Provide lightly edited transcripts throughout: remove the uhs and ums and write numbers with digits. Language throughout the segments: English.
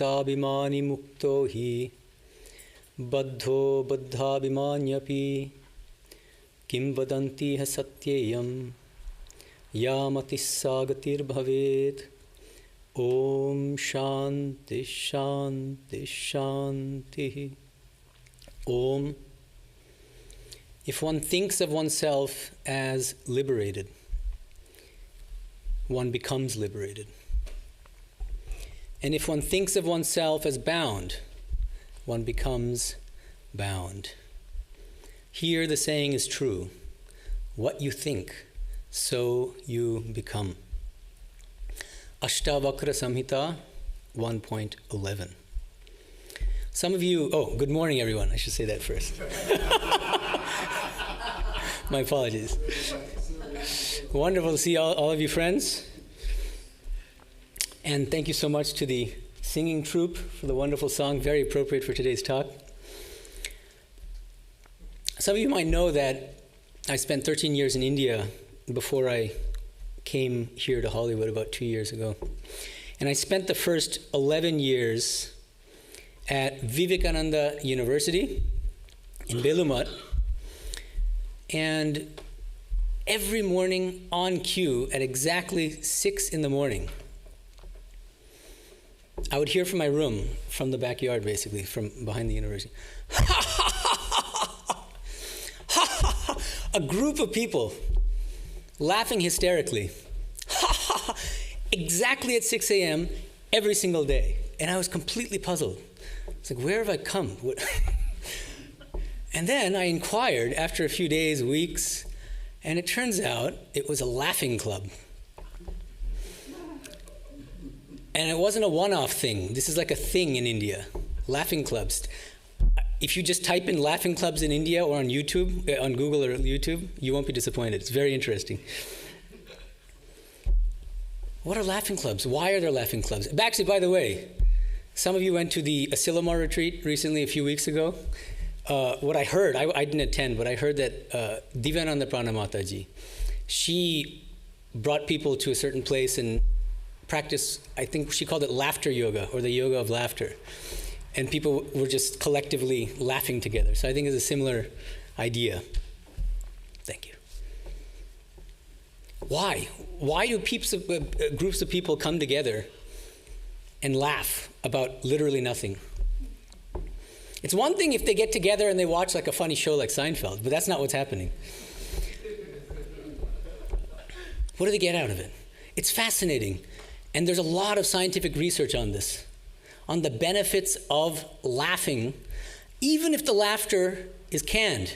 muktabhimani mukto hi baddho baddhabhimanyapi kim vadanti ha satyeyam yamati sagatir bhavet. Om Shanti Shanti Shanti. Om. If one thinks of oneself as liberated, one becomes liberated. And if one thinks of oneself as bound, one becomes bound. Here the saying is true. What you think, so you become. Ashtavakra Samhita 1.11. Some of you, good morning everyone, I should say that first. My apologies. Wonderful to see all of you friends. And thank you so much to the singing troupe for the wonderful song, very appropriate for today's talk. Some of you might know that I spent 13 years in India before I came here to Hollywood about 2 years ago. And I spent the first 11 years at Vivekananda University in Belumut. And every morning on cue at exactly 6 in the morning, I would hear from my room, from the backyard basically, from behind the university, a group of people laughing hysterically, exactly at 6 a.m. every single day. And I was completely puzzled. It's like, where have I come? And then I inquired after a few days, weeks, and it turns out it was a laughing club. And it wasn't a one-off thing. This is like a thing in India, laughing clubs. If you just type in laughing clubs in India or on YouTube, on Google or YouTube, you won't be disappointed. It's very interesting. What are laughing clubs? Why are there laughing clubs? Actually, by the way, some of you went to the Asilomar retreat recently, a few weeks ago. What I heard, I didn't attend, but I heard that Divyananda Pranamataji, she brought people to a certain place and practiced, I think she called it laughter yoga, or the yoga of laughter. And people were just collectively laughing together. So I think it's a similar idea. Thank you. Why? Why do groups of people come together and laugh about literally nothing? It's one thing if they get together and they watch like a funny show like Seinfeld, but that's not what's happening. What do they get out of it? It's fascinating. And there's a lot of scientific research on this, on the benefits of laughing, even if the laughter is canned,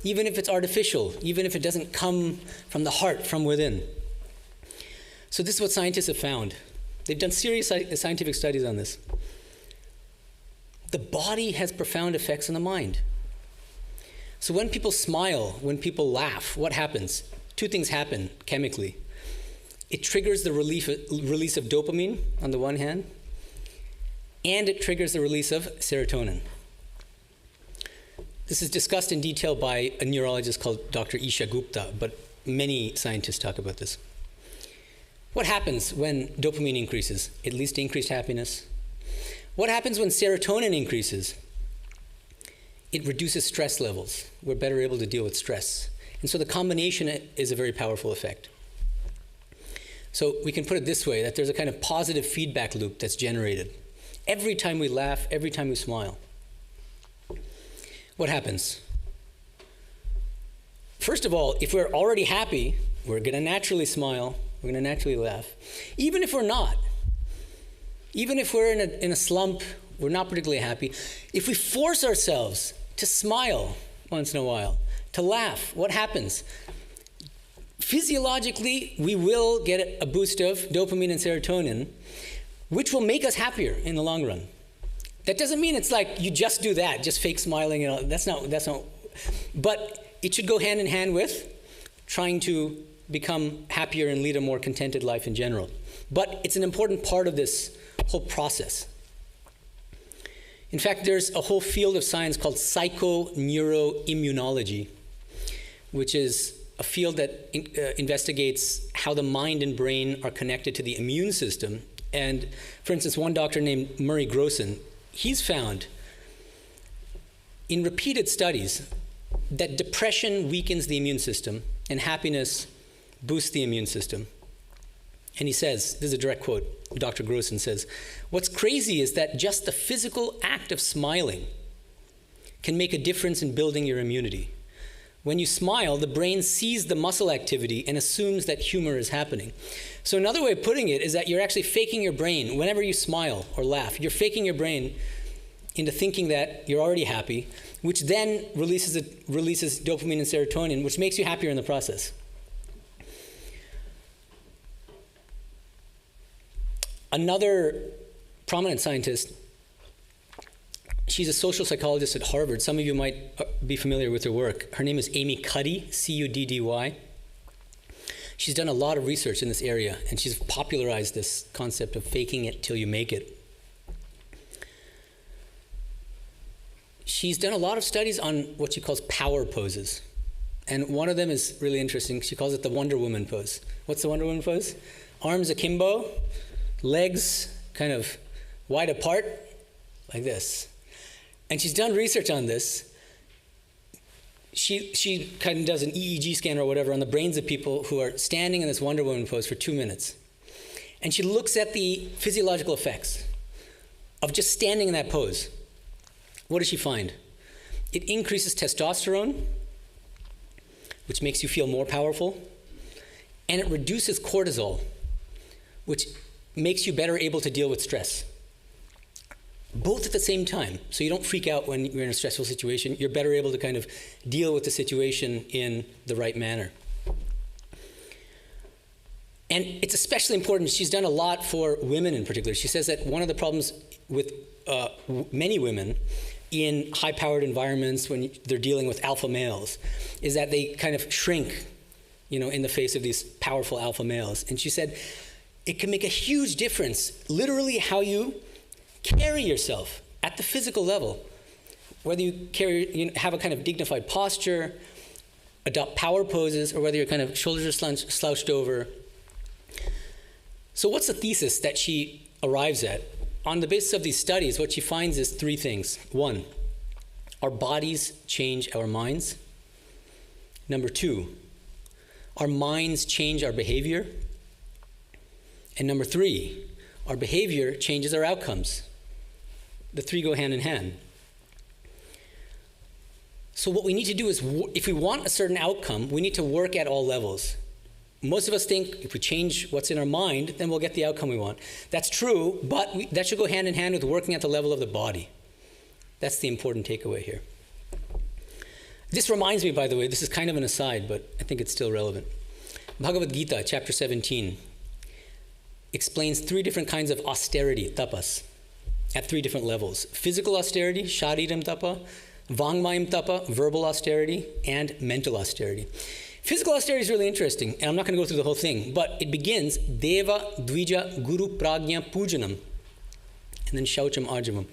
even if it's artificial, even if it doesn't come from the heart, from within. So this is what scientists have found. They've done serious scientific studies on this. The body has profound effects on the mind. So when people smile, when people laugh, what happens? Two things happen chemically. It triggers the release of dopamine on the one hand, and it triggers the release of serotonin. This is discussed in detail by a neurologist called Dr. Isha Gupta, but many scientists talk about this. What happens when dopamine increases? It leads to increased happiness. What happens when serotonin increases? It reduces stress levels. We're better able to deal with stress. And so the combination is a very powerful effect. So we can put it this way, that there's a kind of positive feedback loop that's generated. Every time we laugh, every time we smile. What happens? First of all, if we're already happy, we're going to naturally smile, we're going to naturally laugh. Even if we're not, even if we're in a slump, we're not particularly happy, if we force ourselves to smile once in a while, to laugh, what happens? Physiologically, we will get a boost of dopamine and serotonin, which will make us happier in the long run. That doesn't mean it's like you just do that, just fake smiling and all. That's not. But it should go hand in hand with trying to become happier and lead a more contented life in general. But it's an important part of this whole process. In fact, there's a whole field of science called psychoneuroimmunology, which is a field that investigates how the mind and brain are connected to the immune system And for instance, one doctor named Murray Grosson, he's found in repeated studies that depression weakens the immune system and happiness boosts the immune system. And he says, this is a direct quote, Dr. Grosson says, "What's crazy is that just the physical act of smiling can make a difference in building your immunity. When you smile, the brain sees the muscle activity and assumes that humor is happening." So another way of putting it is that you're actually faking your brain. Whenever you smile or laugh, you're faking your brain into thinking that you're already happy, which then releases dopamine and serotonin, which makes you happier in the process. Another prominent scientist, she's a social psychologist at Harvard. Some of you might be familiar with her work. Her name is Amy Cuddy, C-U-D-D-Y. She's done a lot of research in this area, and she's popularized this concept of faking it till you make it. She's done a lot of studies on what she calls power poses. And one of them is really interesting. She calls it the Wonder Woman pose. What's the Wonder Woman pose? Arms akimbo, legs kind of wide apart, like this. And she's done research on this. She kind of does an EEG scan or whatever on the brains of people who are standing in this Wonder Woman pose for 2 minutes. And she looks at the physiological effects of just standing in that pose. What does she find? It increases testosterone, which makes you feel more powerful, and it reduces cortisol, which makes you better able to deal with stress. Both at the same time, so you don't freak out when you're in a stressful situation. You're better able to kind of deal with the situation in the right manner. And it's especially important. She's done a lot for women in particular. She says that one of the problems with many women in high-powered environments when they're dealing with alpha males is that they kind of shrink, in the face of these powerful alpha males. And she said it can make a huge difference, literally how you carry yourself at the physical level, whether you have a kind of dignified posture, adopt power poses, or whether your kind of shoulders are slouched over. So what's the thesis that she arrives at? On the basis of these studies, what she finds is 3 things. 1, our bodies change our minds. Number 2, our minds change our behavior. And number 3, our behavior changes our outcomes. The 3 go hand in hand. So what we need to do is, if we want a certain outcome, we need to work at all levels. Most of us think if we change what's in our mind, then we'll get the outcome we want. That's true, but that should go hand in hand with working at the level of the body. That's the important takeaway here. This reminds me, by the way, this is kind of an aside, but I think it's still relevant. Bhagavad Gita, chapter 17, explains 3 different kinds of austerity, tapas, at 3 different levels. Physical austerity, shariram tapa, vangmayam tapa, verbal austerity, and mental austerity. Physical austerity is really interesting, and I'm not going to go through the whole thing, but it begins, Deva Dvija Guru Prajna Pujanam, and then Shaucham Arjavam.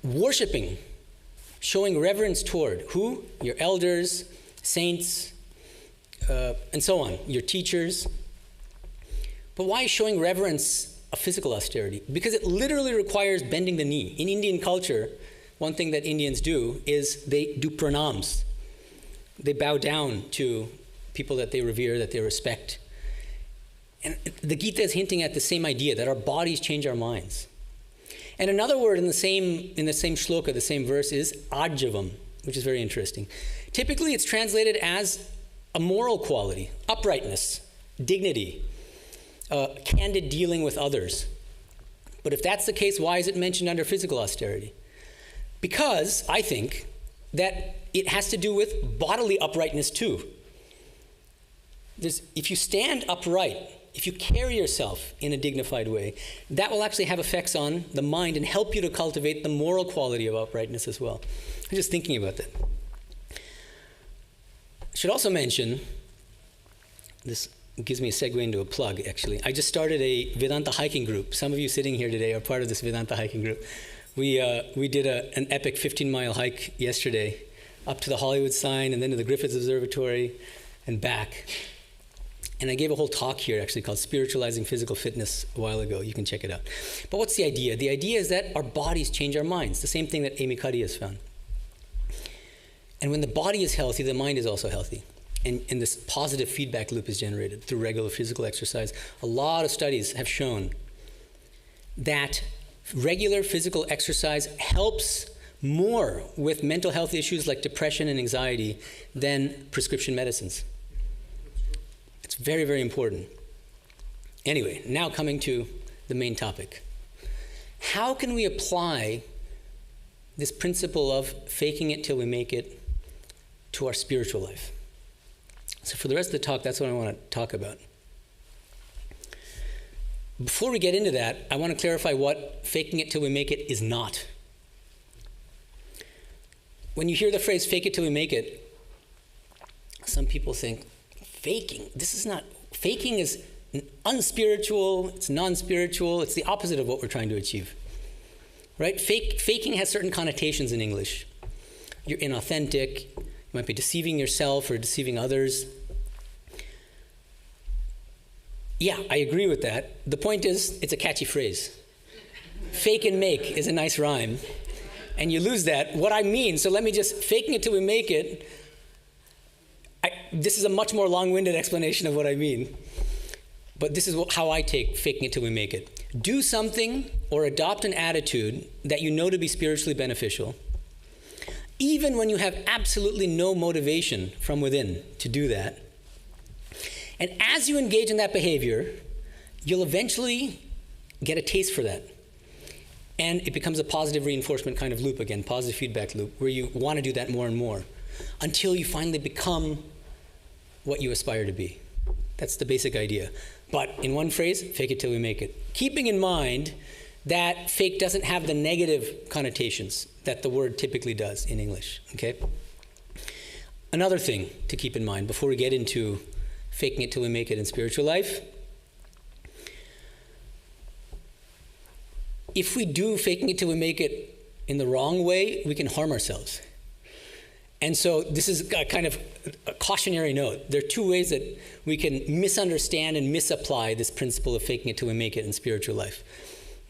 Worshipping, showing reverence toward who? Your elders, saints, and so on, your teachers. But why is showing reverence a physical austerity? Because it literally requires bending the knee. In Indian culture, one thing that Indians do is they do pranams. They bow down to people that they revere, that they respect. And the Gita is hinting at the same idea, that our bodies change our minds. And another word in the same shloka, the same verse, is arjavam, which is very interesting. Typically, it's translated as a moral quality, uprightness, dignity, candid dealing with others. But if that's the case, why is it mentioned under physical austerity? Because I think that it has to do with bodily uprightness too. If you stand upright, if you carry yourself in a dignified way, that will actually have effects on the mind and help you to cultivate the moral quality of uprightness as well. I'm just thinking about that. I should also mention, this gives me a segue into a plug, actually. I just started a Vedanta hiking group. Some of you sitting here today are part of this Vedanta hiking group. We did an epic 15-mile hike yesterday, up to the Hollywood sign and then to the Griffith Observatory and back. And I gave a whole talk here actually called Spiritualizing Physical Fitness a while ago. You can check it out. But what's the idea? The idea is that our bodies change our minds, the same thing that Amy Cuddy has found. And when the body is healthy, the mind is also healthy. And this positive feedback loop is generated through regular physical exercise. A lot of studies have shown that regular physical exercise helps more with mental health issues like depression and anxiety than prescription medicines. It's very, very important. Anyway, now coming to the main topic. How can we apply this principle of faking it till we make it to our spiritual life? So for the rest of the talk, that's what I want to talk about. Before we get into that, I want to clarify what faking it till we make it is not. When you hear the phrase fake it till we make it, some people think, faking? This is not, faking is unspiritual, it's non-spiritual, it's the opposite of what we're trying to achieve. Right? Faking has certain connotations in English. You're inauthentic, you might be deceiving yourself or deceiving others. Yeah, I agree with that. The point is, it's a catchy phrase. Fake and make is a nice rhyme. And you lose that. What I mean, so let me just, faking it till we make it, this is a much more long-winded explanation of what I mean. But this is how I take faking it till we make it. Do something or adopt an attitude that you know to be spiritually beneficial, even when you have absolutely no motivation from within to do that. And as you engage in that behavior, you'll eventually get a taste for that. And it becomes a positive reinforcement kind of loop again, positive feedback loop, where you want to do that more and more until you finally become what you aspire to be. That's the basic idea. But in one phrase, fake it till we make it. Keeping in mind that fake doesn't have the negative connotations that the word typically does in English, okay? Another thing to keep in mind before we get into faking it till we make it in spiritual life, if we do faking it till we make it in the wrong way, we can harm ourselves. And so this is a kind of a cautionary note. There are two ways that we can misunderstand and misapply this principle of faking it till we make it in spiritual life.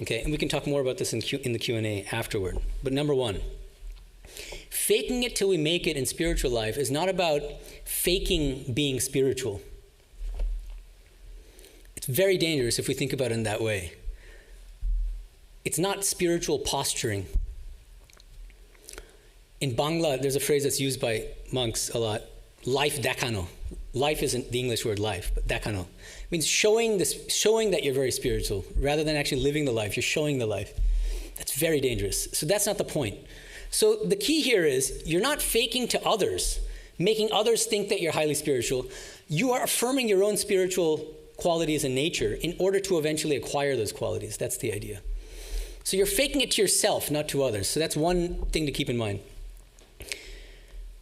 Okay, and we can talk more about this in the Q&A afterward. But number one, faking it till we make it in spiritual life is not about faking being spiritual. It's very dangerous if we think about it in that way. It's not spiritual posturing. In Bangla, there's a phrase that's used by monks a lot, life dakano. Life isn't the English word life, but dakano. It means showing that you're very spiritual, rather than actually living the life, you're showing the life. That's very dangerous. So that's not the point. So the key here is, you're not faking to others, making others think that you're highly spiritual. You are affirming your own spiritual qualities and nature in order to eventually acquire those qualities. That's the idea. So you're faking it to yourself, not to others. So that's one thing to keep in mind.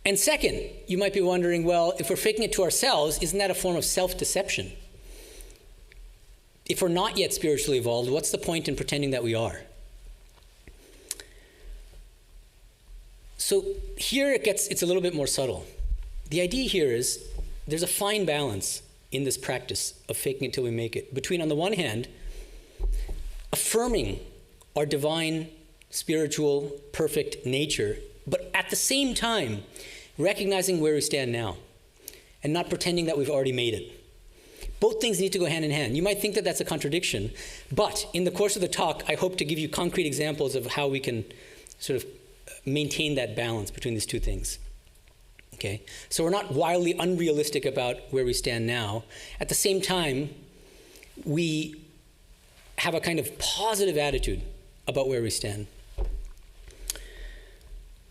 And second, you might be wondering, well, if we're faking it to ourselves, isn't that a form of self-deception? If we're not yet spiritually evolved, what's the point in pretending that we are? So here it's a little bit more subtle. The idea here is there's a fine balance in this practice of faking it till we make it, between, on the one hand, affirming our divine, spiritual, perfect nature, but at the same time, recognizing where we stand now and not pretending that we've already made it. Both things need to go hand in hand. You might think that that's a contradiction, but in the course of the talk, I hope to give you concrete examples of how we can sort of maintain that balance between these two things. Okay? So we're not wildly unrealistic about where we stand now. At the same time, we have a kind of positive attitude about where we stand.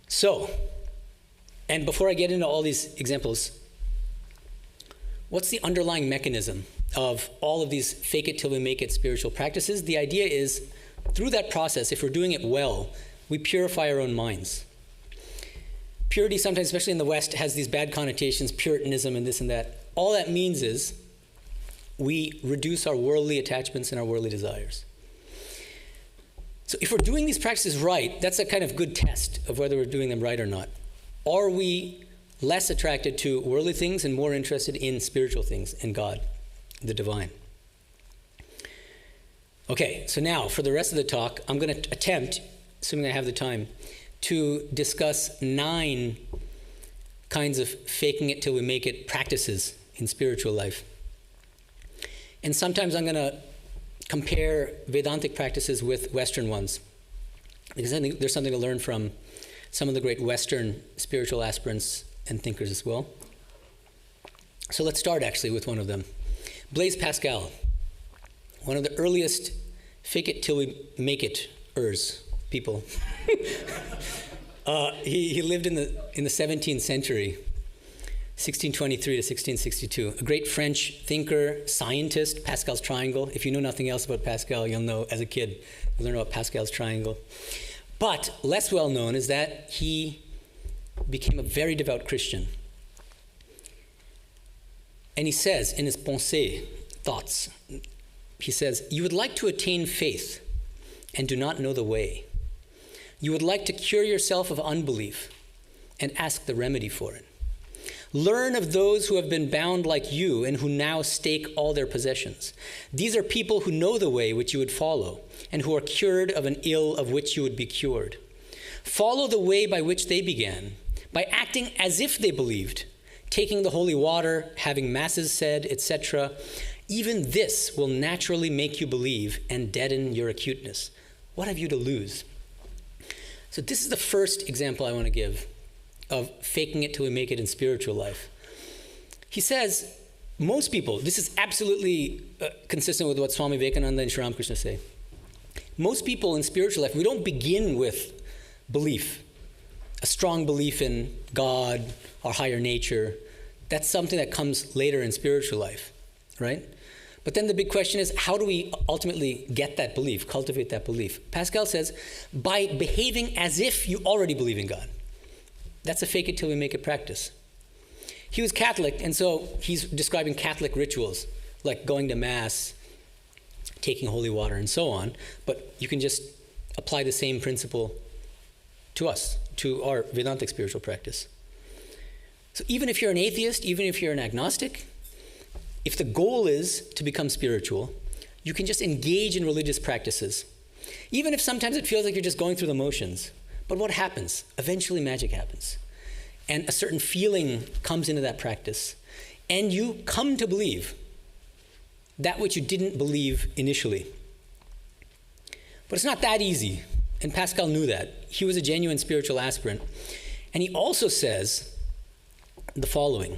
So, and before I get into all these examples, what's the underlying mechanism of all of these fake it till we make it spiritual practices? The idea is, through that process, if we're doing it well, we purify our own minds. Purity sometimes, especially in the West, has these bad connotations, Puritanism and this and that. All that means is we reduce our worldly attachments and our worldly desires. So if we're doing these practices right, that's a kind of good test of whether we're doing them right or not. Are we less attracted to worldly things and more interested in spiritual things and God? the divine. Okay, so now for the rest of the talk, I'm going to attempt, assuming I have the time, to discuss 9 kinds of faking it till we make it practices in spiritual life. And sometimes I'm going to compare Vedantic practices with Western ones, because I think there's something to learn from some of the great Western spiritual aspirants and thinkers as well. So let's start actually with one of them. Blaise Pascal, one of the earliest fake it till we make it-ers people. He lived in the 17th century, 1623 to 1662. A great French thinker, scientist, Pascal's triangle. If you know nothing else about Pascal, you'll know as a kid, you learn about Pascal's triangle. But less well known is that he became a very devout Christian. And he says in his pensées, thoughts, he says, "You would like to attain faith and do not know the way. You would like to cure yourself of unbelief and ask the remedy for it. Learn of those who have been bound like you and who now stake all their possessions. These are people who know the way which you would follow and who are cured of an ill of which you would be cured. Follow the way by which they began, by acting as if they believed, taking the holy water, having masses said, etc. Even this will naturally make you believe and deaden your acuteness. What have you to lose?" So this is the first example I want to give of faking it till we make it in spiritual life. He says, most people, this is absolutely consistent with what Swami Vedanta and Sri Ramakrishna say. Most people in spiritual life, we don't begin with belief, a strong belief in God, our higher nature. That's something that comes later in spiritual life, right? But then the big question is, how do we ultimately get that belief, cultivate that belief? Pascal says, by behaving as if you already believe in God. That's a fake it till we make it practice. He was Catholic, and so he's describing Catholic rituals, like going to Mass, taking holy water, and so on. But you can just apply the same principle to us, to our Vedantic spiritual practice. So even if you're an atheist, even if you're an agnostic, if the goal is to become spiritual, you can just engage in religious practices. Even if sometimes it feels like you're just going through the motions. But what happens? Eventually magic happens. And a certain feeling comes into that practice. And you come to believe that which you didn't believe initially. But it's not that easy. And Pascal knew that. He was a genuine spiritual aspirant. And he also says the following.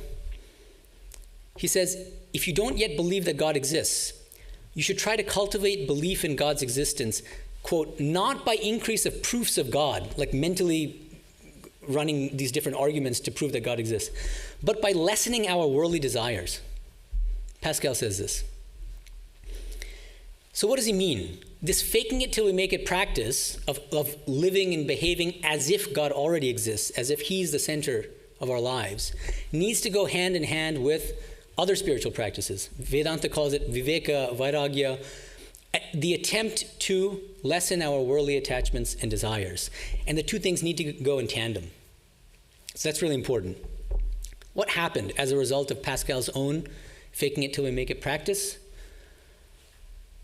He says, if you don't yet believe that God exists, you should try to cultivate belief in God's existence, quote, not by increase of proofs of God, like mentally running these different arguments to prove that God exists, but by lessening our worldly desires. Pascal says this. So what does he mean? This faking it till we make it practice of living and behaving as if God already exists, as if he's the center of our lives, needs to go hand in hand with other spiritual practices. Vedanta calls it viveka, vairagya, the attempt to lessen our worldly attachments and desires. And the two things need to go in tandem. So that's really important. What happened as a result of Pascal's own faking it till we make it practice?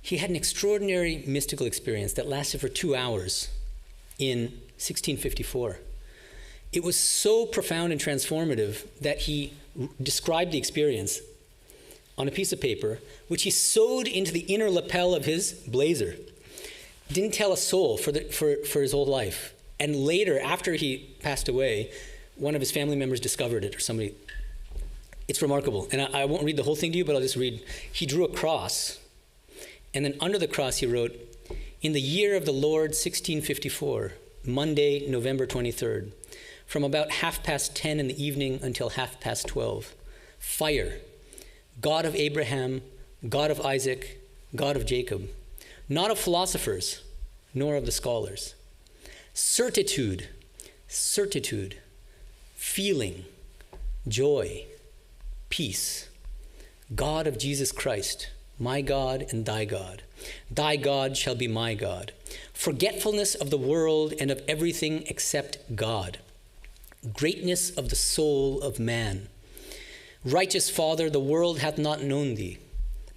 He had an extraordinary mystical experience that lasted for 2 hours in 1654. It was so profound and transformative that he described the experience on a piece of paper, which he sewed into the inner lapel of his blazer. Didn't tell a soul for his whole life. And later, after he passed away, one of his family members discovered it, or somebody. It's remarkable. And I won't read the whole thing to you, but I'll just read. He drew a cross, and then under the cross he wrote, "In the year of the Lord 1654, Monday, November 23rd, from about 10:30 in the evening until 12:30, fire, God of Abraham, God of Isaac, God of Jacob, not of philosophers, nor of the scholars. Certitude, feeling, joy, peace, God of Jesus Christ, my God and thy God. Thy God shall be my God. Forgetfulness of the world and of everything except God. Greatness of the soul of man. Righteous Father, the world hath not known thee,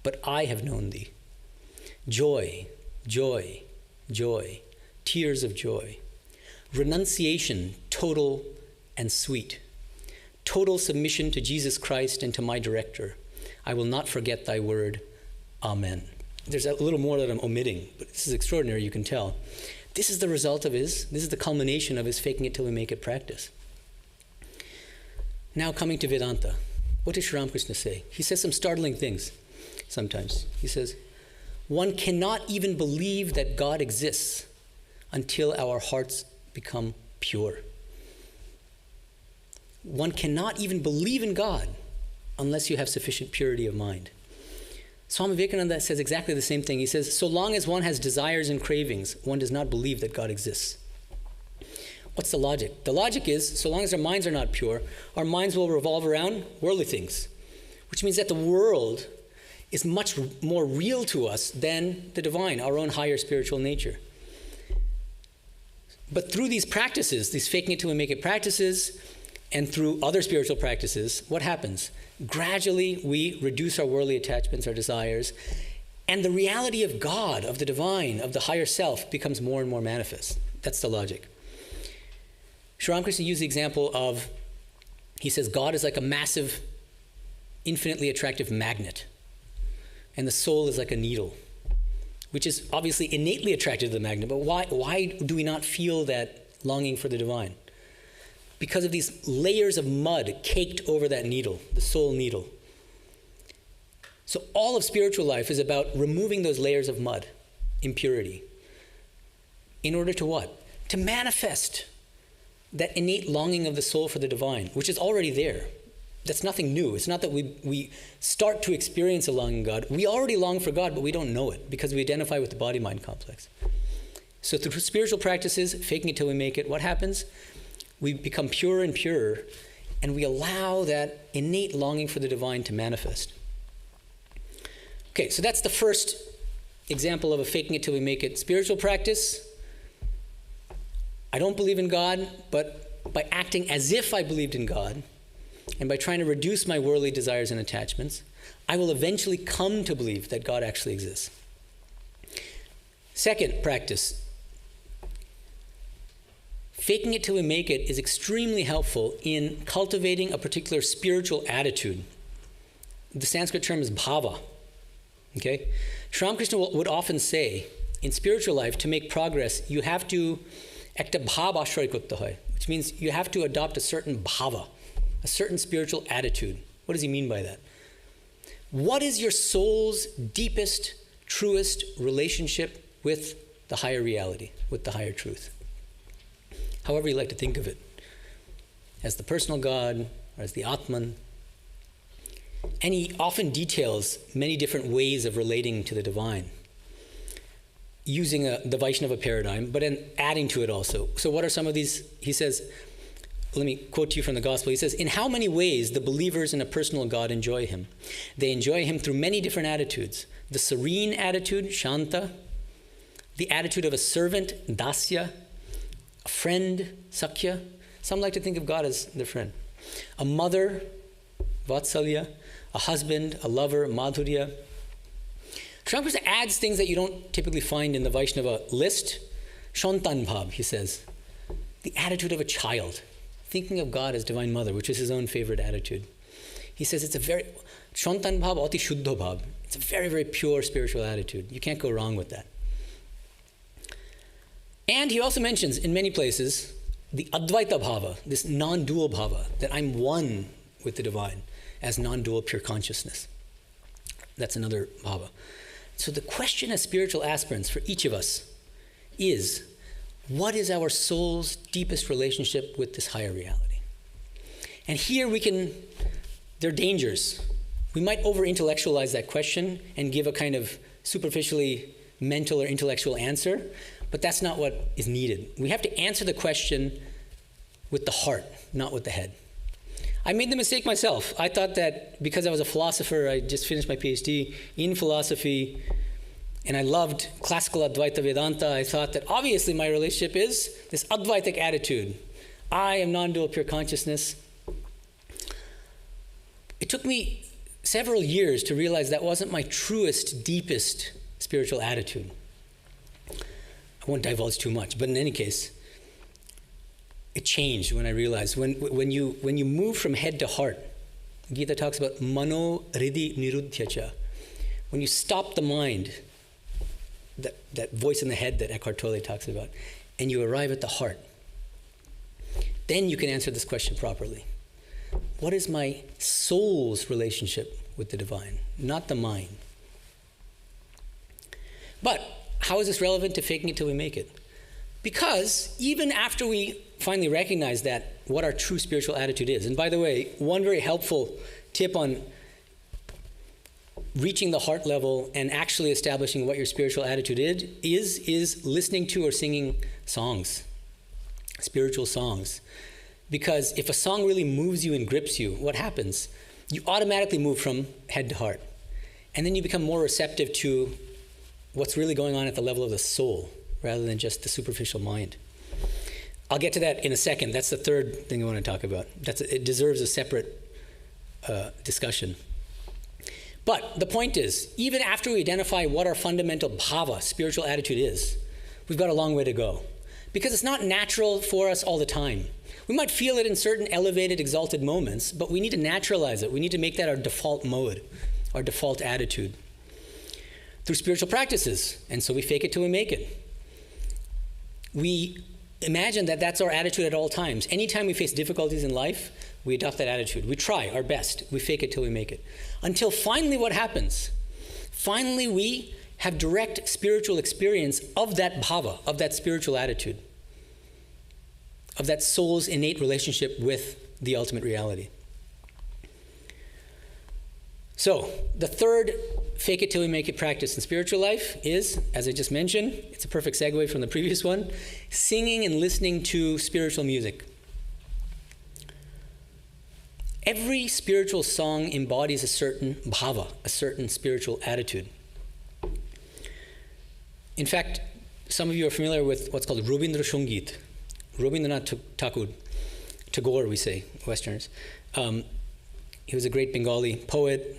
but I have known thee. Joy, joy, joy, tears of joy. Renunciation, total and sweet. Total submission to Jesus Christ and to my director. I will not forget thy word. Amen. There's a little more that I'm omitting, but this is extraordinary, you can tell. This is the result of this is the culmination of his faking it till we make it practice. Now coming to Vedanta, what does Sri Ramakrishna say? He says some startling things sometimes. He says, one cannot even believe that God exists until our hearts become pure. One cannot even believe in God unless you have sufficient purity of mind. Swami Vivekananda says exactly the same thing. He says, so long as one has desires and cravings, one does not believe that God exists. What's the logic? The logic is, so long as our minds are not pure, our minds will revolve around worldly things, which means that the world is much more real to us than the divine, our own higher spiritual nature. But through these practices, these faking it till we make it practices, and through other spiritual practices, what happens? Gradually, we reduce our worldly attachments, our desires, and the reality of God, of the divine, of the higher self becomes more and more manifest. That's the logic. Sri Ramakrishna used the example of, he says, God is like a massive, infinitely attractive magnet, and the soul is like a needle, which is obviously innately attracted to the magnet, but why do we not feel that longing for the divine? Because of these layers of mud caked over that needle, the soul needle. So all of spiritual life is about removing those layers of mud, impurity. In order to what? To manifest that innate longing of the soul for the divine, which is already there. That's nothing new. It's not that we start to experience a longing God. We already long for God, but we don't know it because we identify with the body-mind complex. So through spiritual practices, faking it till we make it, what happens? We become purer and purer, and we allow that innate longing for the divine to manifest. Okay, so that's the first example of a faking it till we make it spiritual practice. I don't believe in God, but by acting as if I believed in God, and by trying to reduce my worldly desires and attachments, I will eventually come to believe that God actually exists. Second practice, faking it till we make it is extremely helpful in cultivating a particular spiritual attitude. The Sanskrit term is bhava. Okay? Sri Ramakrishna would often say, in spiritual life, to make progress, you have to ekta bhava ashray korte hoy, which means you have to adopt a certain bhava, a certain spiritual attitude. What does he mean by that? What is your soul's deepest, truest relationship with the higher reality, with the higher truth? However you like to think of it, as the personal God, or as the Atman. And he often details many different ways of relating to the divine, using the Vaishnava paradigm, but then adding to it also. So what are some of these? He says, let me quote to you from the Gospel. He says, in how many ways the believers in a personal God enjoy him? They enjoy him through many different attitudes. The serene attitude, shanta, the attitude of a servant, dasya, a friend, sakya. Some like to think of God as their friend. A mother, vatsalya, a husband, a lover, madhurya. Sri Ramakrishna adds things that you don't typically find in the Vaishnava list. Shantan bhav, he says, the attitude of a child, thinking of God as Divine Mother, which is his own favorite attitude. He says it's a very, shantan bhav, ati shuddha bhav. It's a very, very pure spiritual attitude. You can't go wrong with that. And he also mentions in many places the Advaita bhava, this non-dual bhava, that I'm one with the divine as non-dual pure consciousness. That's another bhava. So the question as spiritual aspirants for each of us is, what is our soul's deepest relationship with this higher reality? And here there are dangers. We might over-intellectualize that question and give a kind of superficially mental or intellectual answer, but that's not what is needed. We have to answer the question with the heart, not with the head. I made the mistake myself. I thought that because I was a philosopher, I just finished my PhD in philosophy, and I loved classical Advaita Vedanta, I thought that obviously my relationship is this Advaitic attitude. I am non-dual pure consciousness. It took me several years to realize that wasn't my truest, deepest spiritual attitude. I won't divulge too much, but in any case, it changed when I realized when you move from head to heart. Gita talks about mano riddhi niruddhyacha. When you stop the mind, that voice in the head that Eckhart Tolle talks about, and you arrive at the heart, then you can answer this question properly. What is my soul's relationship with the divine, not the mind? But how is this relevant to faking it till we make it? Because even after we finally recognize that, what our true spiritual attitude is, and by the way, one very helpful tip on reaching the heart level and actually establishing what your spiritual attitude is listening to or singing songs, spiritual songs. Because if a song really moves you and grips you, what happens? You automatically move from head to heart. And then you become more receptive to what's really going on at the level of the soul, rather than just the superficial mind. I'll get to that in a second. That's the third thing I want to talk about. It deserves a separate discussion. But the point is, even after we identify what our fundamental bhava, spiritual attitude is, we've got a long way to go. Because it's not natural for us all the time. We might feel it in certain elevated, exalted moments, but we need to naturalize it. We need to make that our default mode, our default attitude, through spiritual practices. And so we fake it till we make it. We imagine that that's our attitude at all times. Anytime we face difficulties in life, we adopt that attitude. We try our best. We fake it till we make it. Until finally what happens? Finally we have direct spiritual experience of that bhava, of that spiritual attitude, of that soul's innate relationship with the ultimate reality. So, the third fake it till we make it practice in spiritual life is, as I just mentioned, it's a perfect segue from the previous one, singing and listening to spiritual music. Every spiritual song embodies a certain bhava, a certain spiritual attitude. In fact, some of you are familiar with what's called Rabindra Shongit. Rabindranath Tagore, we say, Westerners. He was a great Bengali poet,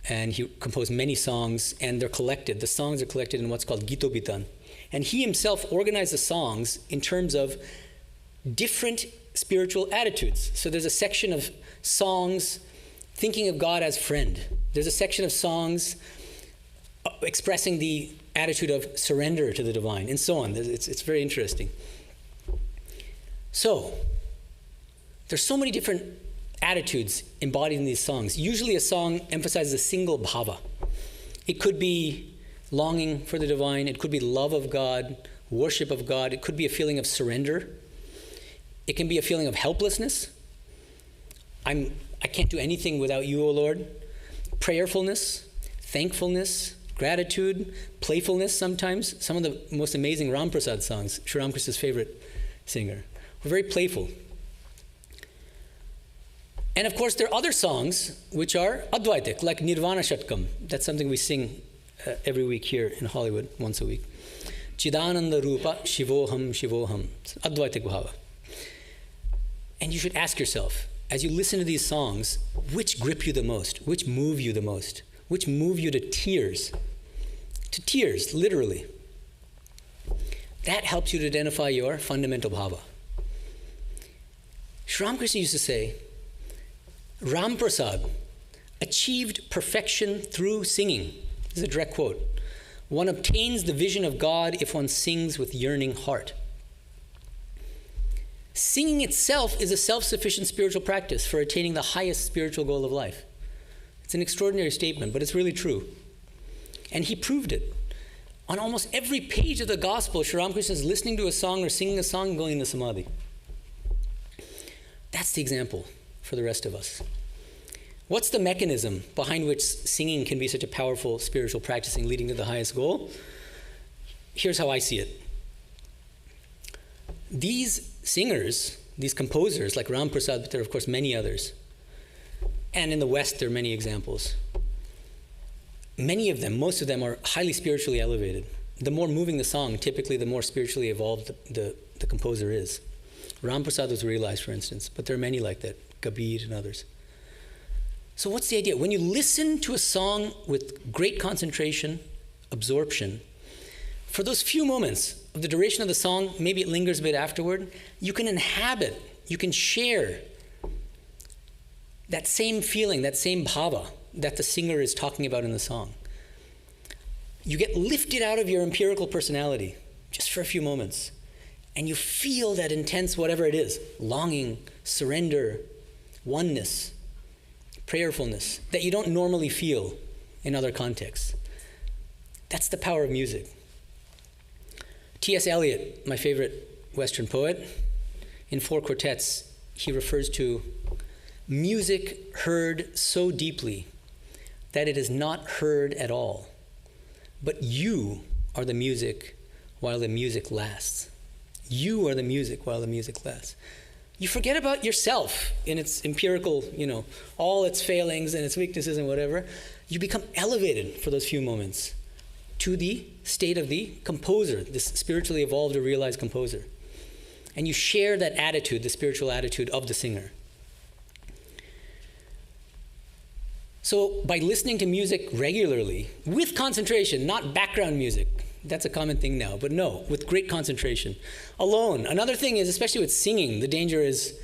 and he composed many songs, and they're collected. The songs are collected in what's called Gitobitan. And he himself organized the songs in terms of different spiritual attitudes. So there's a section of songs thinking of God as friend. There's a section of songs expressing the attitude of surrender to the divine, and so on. It's very interesting. So, there's so many different attitudes embodied in these songs. Usually a song emphasizes a single bhava. It could be longing for the divine, it could be love of God, worship of God, it could be a feeling of surrender. It can be a feeling of helplessness. I can't do anything without you, O Lord. Prayerfulness, thankfulness, gratitude, playfulness sometimes. Some of the most amazing Ram Prasad songs, Sri Ram Krishna's favorite singer, were very playful. And of course, there are other songs which are Advaitic, like Nirvana Shatkam. That's something we sing every week here in Hollywood, once a week. Chidananda Rupa Shivoham Shivoham. It's Advaitic Bhava. And you should ask yourself, as you listen to these songs, which grip you the most? Which move you the most? Which move you to tears? To tears, literally. That helps you to identify your fundamental bhava. Sri Ramakrishna used to say, Ram Prasad achieved perfection through singing. This is a direct quote. One obtains the vision of God if one sings with yearning heart. Singing itself is a self-sufficient spiritual practice for attaining the highest spiritual goal of life. It's an extraordinary statement, but it's really true. And he proved it. On almost every page of the gospel, Sri Ramakrishna is listening to a song or singing a song going into samadhi. That's the example for the rest of us. What's the mechanism behind which singing can be such a powerful spiritual practicing leading to the highest goal? Here's how I see it. These singers, these composers like Ram Prasad, but there are of course many others, and in the West there are many examples. Many of them, most of them are highly spiritually elevated. The more moving the song, typically the more spiritually evolved the composer is. Ram Prasad was realized, for instance, but there are many like that, Kabir and others. So what's the idea? When you listen to a song with great concentration, absorption, for those few moments of the duration of the song, maybe it lingers a bit afterward, you can inhabit, you can share that same feeling, that same bhava that the singer is talking about in the song. You get lifted out of your empirical personality just for a few moments, and you feel that intense whatever it is, longing, surrender, oneness, prayerfulness, that you don't normally feel in other contexts. That's the power of music. T.S. Eliot, my favorite Western poet, in 4 quartets, he refers to music heard so deeply that it is not heard at all. But you are the music while the music lasts. You are the music while the music lasts. You forget about yourself in its empirical, all its failings and its weaknesses and whatever. You become elevated for those few moments to the state of the composer, this spiritually evolved or realized composer. And you share that attitude, the spiritual attitude of the singer. So by listening to music regularly, with concentration, not background music, that's a common thing now, but no, with great concentration. Alone. Another thing is, especially with singing, the danger is,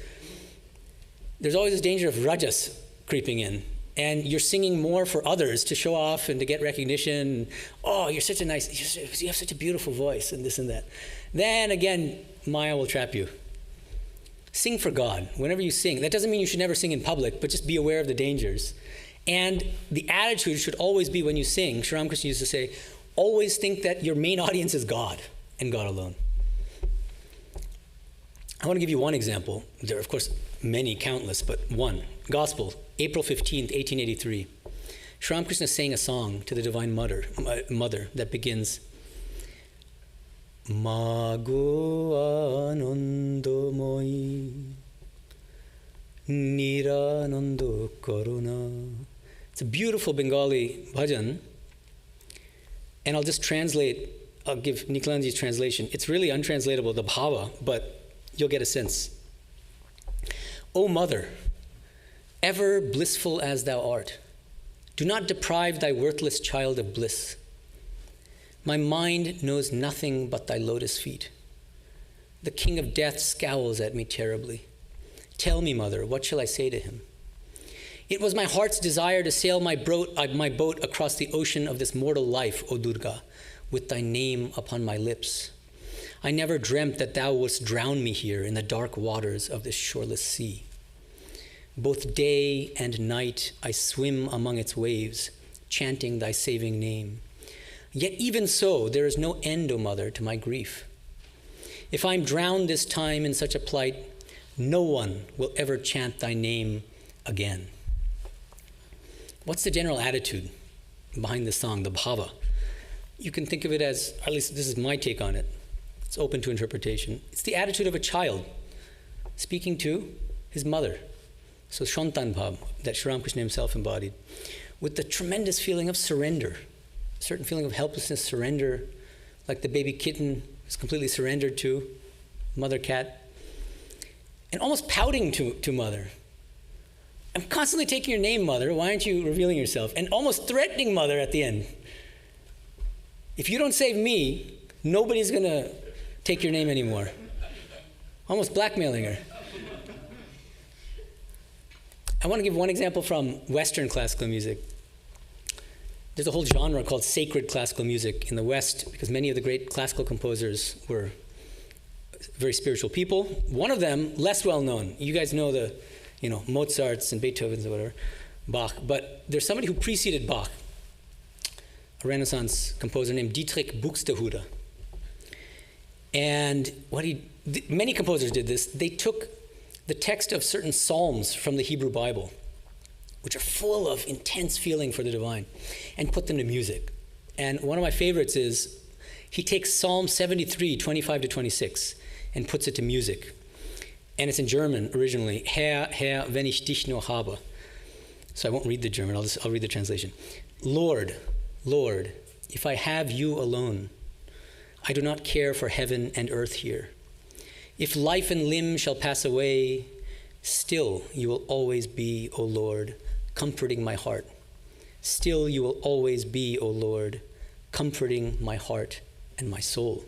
there's always this danger of rajas creeping in. And you're singing more for others to show off and to get recognition. Oh, you have such a beautiful voice and this and that. Then again, Maya will trap you. Sing for God. Whenever you sing, that doesn't mean you should never sing in public, but just be aware of the dangers. And the attitude should always be when you sing, Sri Ramakrishna used to say, always think that your main audience is God and God alone. I want to give you one example. There are, of course, many, countless, but one. Gospel, April 15th, 1883. Sri Ramakrishna sang a song to the Divine Mother that begins, Mago Anandomoi Niranando Koruna. It's a beautiful Bengali bhajan, and I'll just translate, I'll give Nikhilanji's translation. It's really untranslatable, the bhava, but you'll get a sense. O Mother, ever blissful as thou art, do not deprive thy worthless child of bliss. My mind knows nothing but thy lotus feet. The king of death scowls at me terribly. Tell me, Mother, what shall I say to him? It was my heart's desire to sail my boat across the ocean of this mortal life, O Durga, with thy name upon my lips. I never dreamt that thou wouldst drown me here in the dark waters of this shoreless sea. Both day and night I swim among its waves, chanting thy saving name. Yet even so, there is no end, O Mother, to my grief. If I'm drowned this time in such a plight, no one will ever chant thy name again. What's the general attitude behind this song, the bhava? You can think of it as, or at least this is my take on it. It's open to interpretation. It's the attitude of a child speaking to his mother. So Shantan Bhav, that Sri Ramakrishna himself embodied, with the tremendous feeling of surrender, a certain feeling of helplessness, surrender, like the baby kitten is completely surrendered to mother cat, and almost pouting to mother. I'm constantly taking your name, Mother. Why aren't you revealing yourself? And almost threatening Mother at the end. If you don't save me, nobody's going to take your name anymore. Almost blackmailing her. I want to give one example from Western classical music. There's a whole genre called sacred classical music in the West, because many of the great classical composers were very spiritual people. One of them, less well known. You guys know the Mozart's and Beethoven's or whatever, Bach. But there's somebody who preceded Bach, a Renaissance composer named Dietrich Buxtehude. And many composers did this. They took the text of certain psalms from the Hebrew Bible, which are full of intense feeling for the divine, and put them to music. And one of my favorites is, he takes Psalm 73, 25 to 26, and puts it to music. And it's in German originally. Herr, Herr, wenn ich dich nur habe. So I won't read the German, I'll read the translation. Lord, Lord, if I have you alone, I do not care for heaven and earth here. If life and limb shall pass away, still you will always be, O Lord, comforting my heart. Still you will always be, O Lord, comforting my heart and my soul.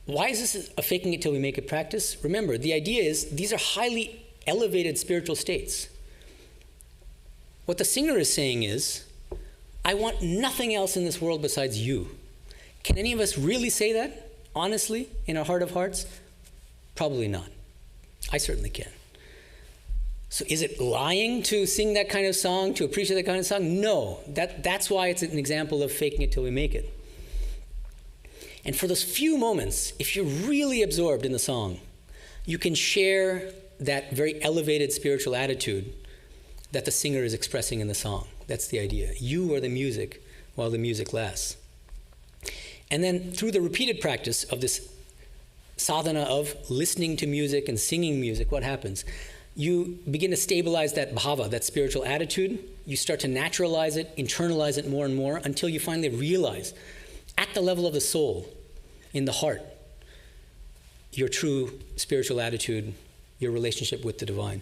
Why is this a faking it till we make it practice? Remember, the idea is these are highly elevated spiritual states. What the singer is saying is, I want nothing else in this world besides you. Can any of us really say that, honestly, in our heart of hearts? Probably not. I certainly can. So is it lying to sing that kind of song, to appreciate that kind of song? No. That's why it's an example of faking it till we make it. And for those few moments, if you're really absorbed in the song, you can share that very elevated spiritual attitude that the singer is expressing in the song. That's the idea. You are the music while the music lasts. And then through the repeated practice of this sadhana of listening to music and singing music, what happens? You begin to stabilize that bhava, that spiritual attitude. You start to naturalize it, internalize it more and more until you finally realize at the level of the soul, in the heart, your true spiritual attitude, your relationship with the divine.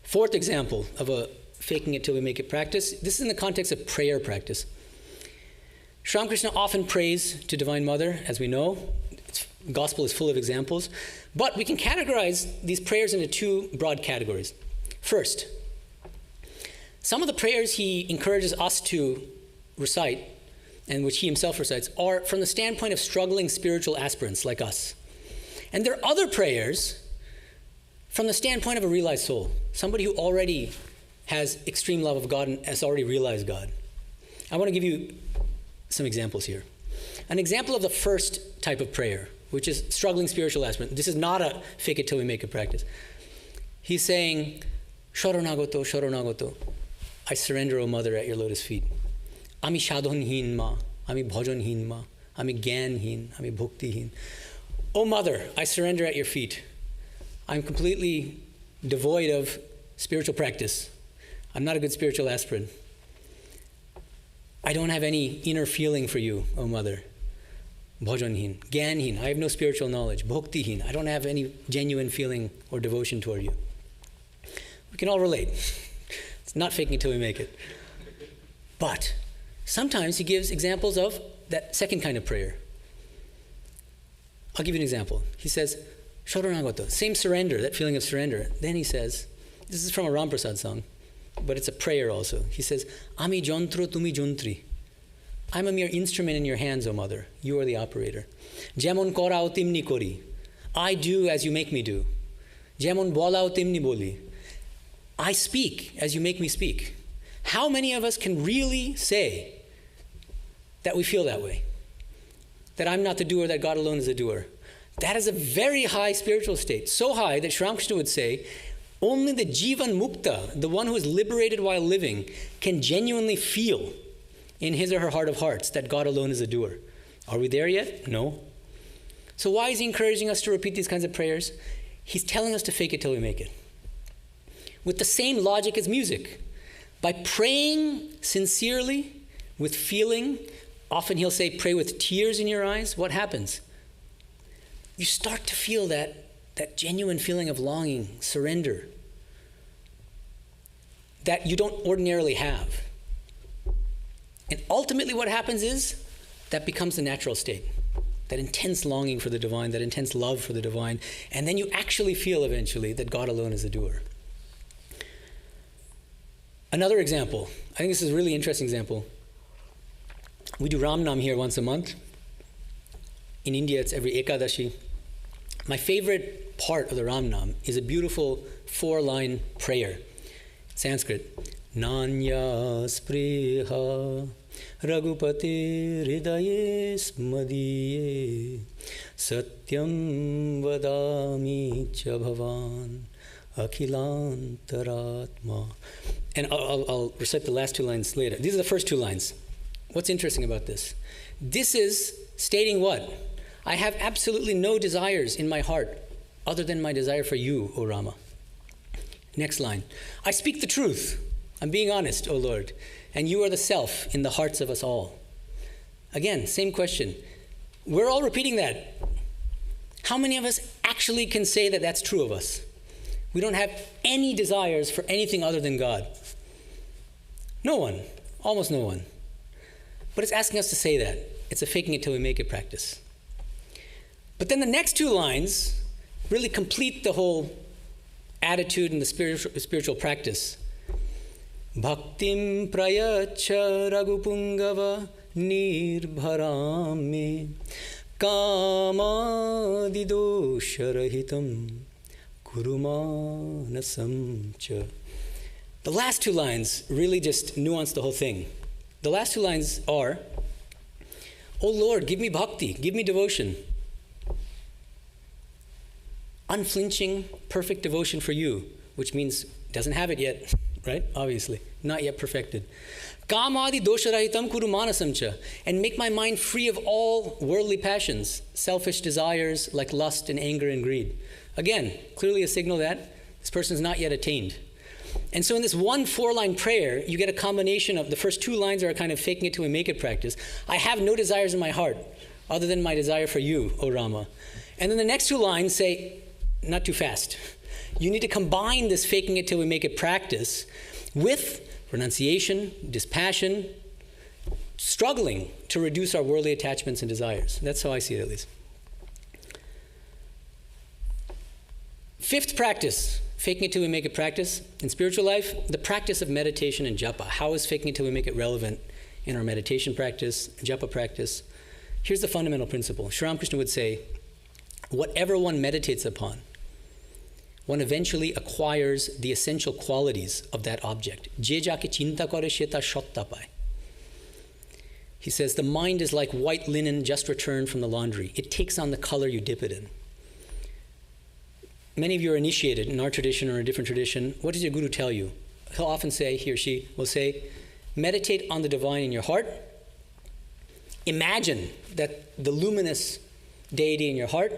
Fourth example of a faking it till we make it practice, this is in the context of prayer practice. Sri Ramakrishna often prays to Divine Mother, as we know. The gospel is full of examples. But we can categorize these prayers into two broad categories. First, some of the prayers he encourages us to recite, and which he himself recites, are from the standpoint of struggling spiritual aspirants like us. And there are other prayers from the standpoint of a realized soul, somebody who already has extreme love of God and has already realized God. I want to give you some examples here. An example of the first type of prayer, which is struggling spiritual aspirant. This is not a fake it till we make it practice. He's saying, Sharanagato, Sharanagato, I surrender, O Mother, at your lotus feet. Ami shadhanheen ma, ami bhajanheen ma, ami gyanheen, ami bhaktihin. O Mother, I surrender at your feet. I'm completely devoid of spiritual practice. I'm not a good spiritual aspirant. I don't have any inner feeling for you, O Mother. Bhajanheen, gyanheen, I have no spiritual knowledge. Bhaktihin, I don't have any genuine feeling or devotion toward you. We can all relate. It's not faking it till we make it. But sometimes he gives examples of that second kind of prayer. I'll give you an example. He says, Sharanagato, same surrender, that feeling of surrender. Then he says, this is from a Ram Prasad song, but it's a prayer also. He says, Ami jontro tumi jontri. I'm a mere instrument in your hands, O Mother. You are the operator. Jemon korao timni kori. I do as you make me do. Jemon bolao timni boli. I speak as you make me speak. How many of us can really say that we feel that way? That I'm not the doer, that God alone is the doer. That is a very high spiritual state. So high that Sri Ramakrishna would say, only the Jivan Mukta, the one who is liberated while living, can genuinely feel in his or her heart of hearts that God alone is a doer. Are we there yet? No. So why is he encouraging us to repeat these kinds of prayers? He's telling us to fake it till we make it. With the same logic as music. By praying sincerely, with feeling, often he'll say, pray with tears in your eyes. What happens? You start to feel that genuine feeling of longing, surrender, that you don't ordinarily have. And ultimately what happens is that becomes the natural state, that intense longing for the divine, that intense love for the divine, and then you actually feel eventually that God alone is the doer. Another example, I think this is a really interesting example. We do Ram Nam here once a month. In India, it's every Ekadashi. My favorite part of the Ram Nam is a beautiful 4-line prayer. Sanskrit. Nanya spriha Raghupati hridaye smadiye satyam vadami cha bhavan akhilantaratma. And I'll recite the last 2 lines later. These are the first 2 lines. What's interesting about this? This is stating what? I have absolutely no desires in my heart other than my desire for you, O Rama. Next line. I speak the truth. I'm being honest, O Lord. And you are the self in the hearts of us all. Again, same question. We're all repeating that. How many of us actually can say that that's true of us? We don't have any desires for anything other than God. No one, almost no one. But it's asking us to say that. It's a faking it till we make it practice. But then the next two lines really complete the whole attitude and the spiritual practice. Bhaktim prayacha ragupungava nirbharame kamadidosarahitam kurumanasam cha. The last two lines really just nuance the whole thing. The last two lines are, "Oh Lord, give me bhakti, give me devotion. Unflinching, perfect devotion for you," which means doesn't have it yet, right? Obviously, not yet perfected. Kamadi dosharahitam kuru manasamcha, and make my mind free of all worldly passions, selfish desires like lust and anger and greed. Again, clearly a signal that this person is not yet attained. And so in this one 4-line prayer, you get a combination of the first two lines are a kind of faking it till we make it practice. I have no desires in my heart other than my desire for you, O Rama. And then the next two lines say, not too fast. You need to combine this faking it till we make it practice with renunciation, dispassion, struggling to reduce our worldly attachments and desires. That's how I see it, at least. Fifth practice, faking it till we make it practice. In spiritual life, the practice of meditation and japa. How is faking it till we make it relevant in our meditation practice, japa practice? Here's the fundamental principle. Sri Ramakrishna would say, whatever one meditates upon, one eventually acquires the essential qualities of that object. Je jake chinta kore sheta shotta paye. He says, the mind is like white linen just returned from the laundry. It takes on the color you dip it in. Many of you are initiated in our tradition or a different tradition. What does your guru tell you? He'll often say, he or she will say, meditate on the divine in your heart. Imagine that the luminous deity in your heart,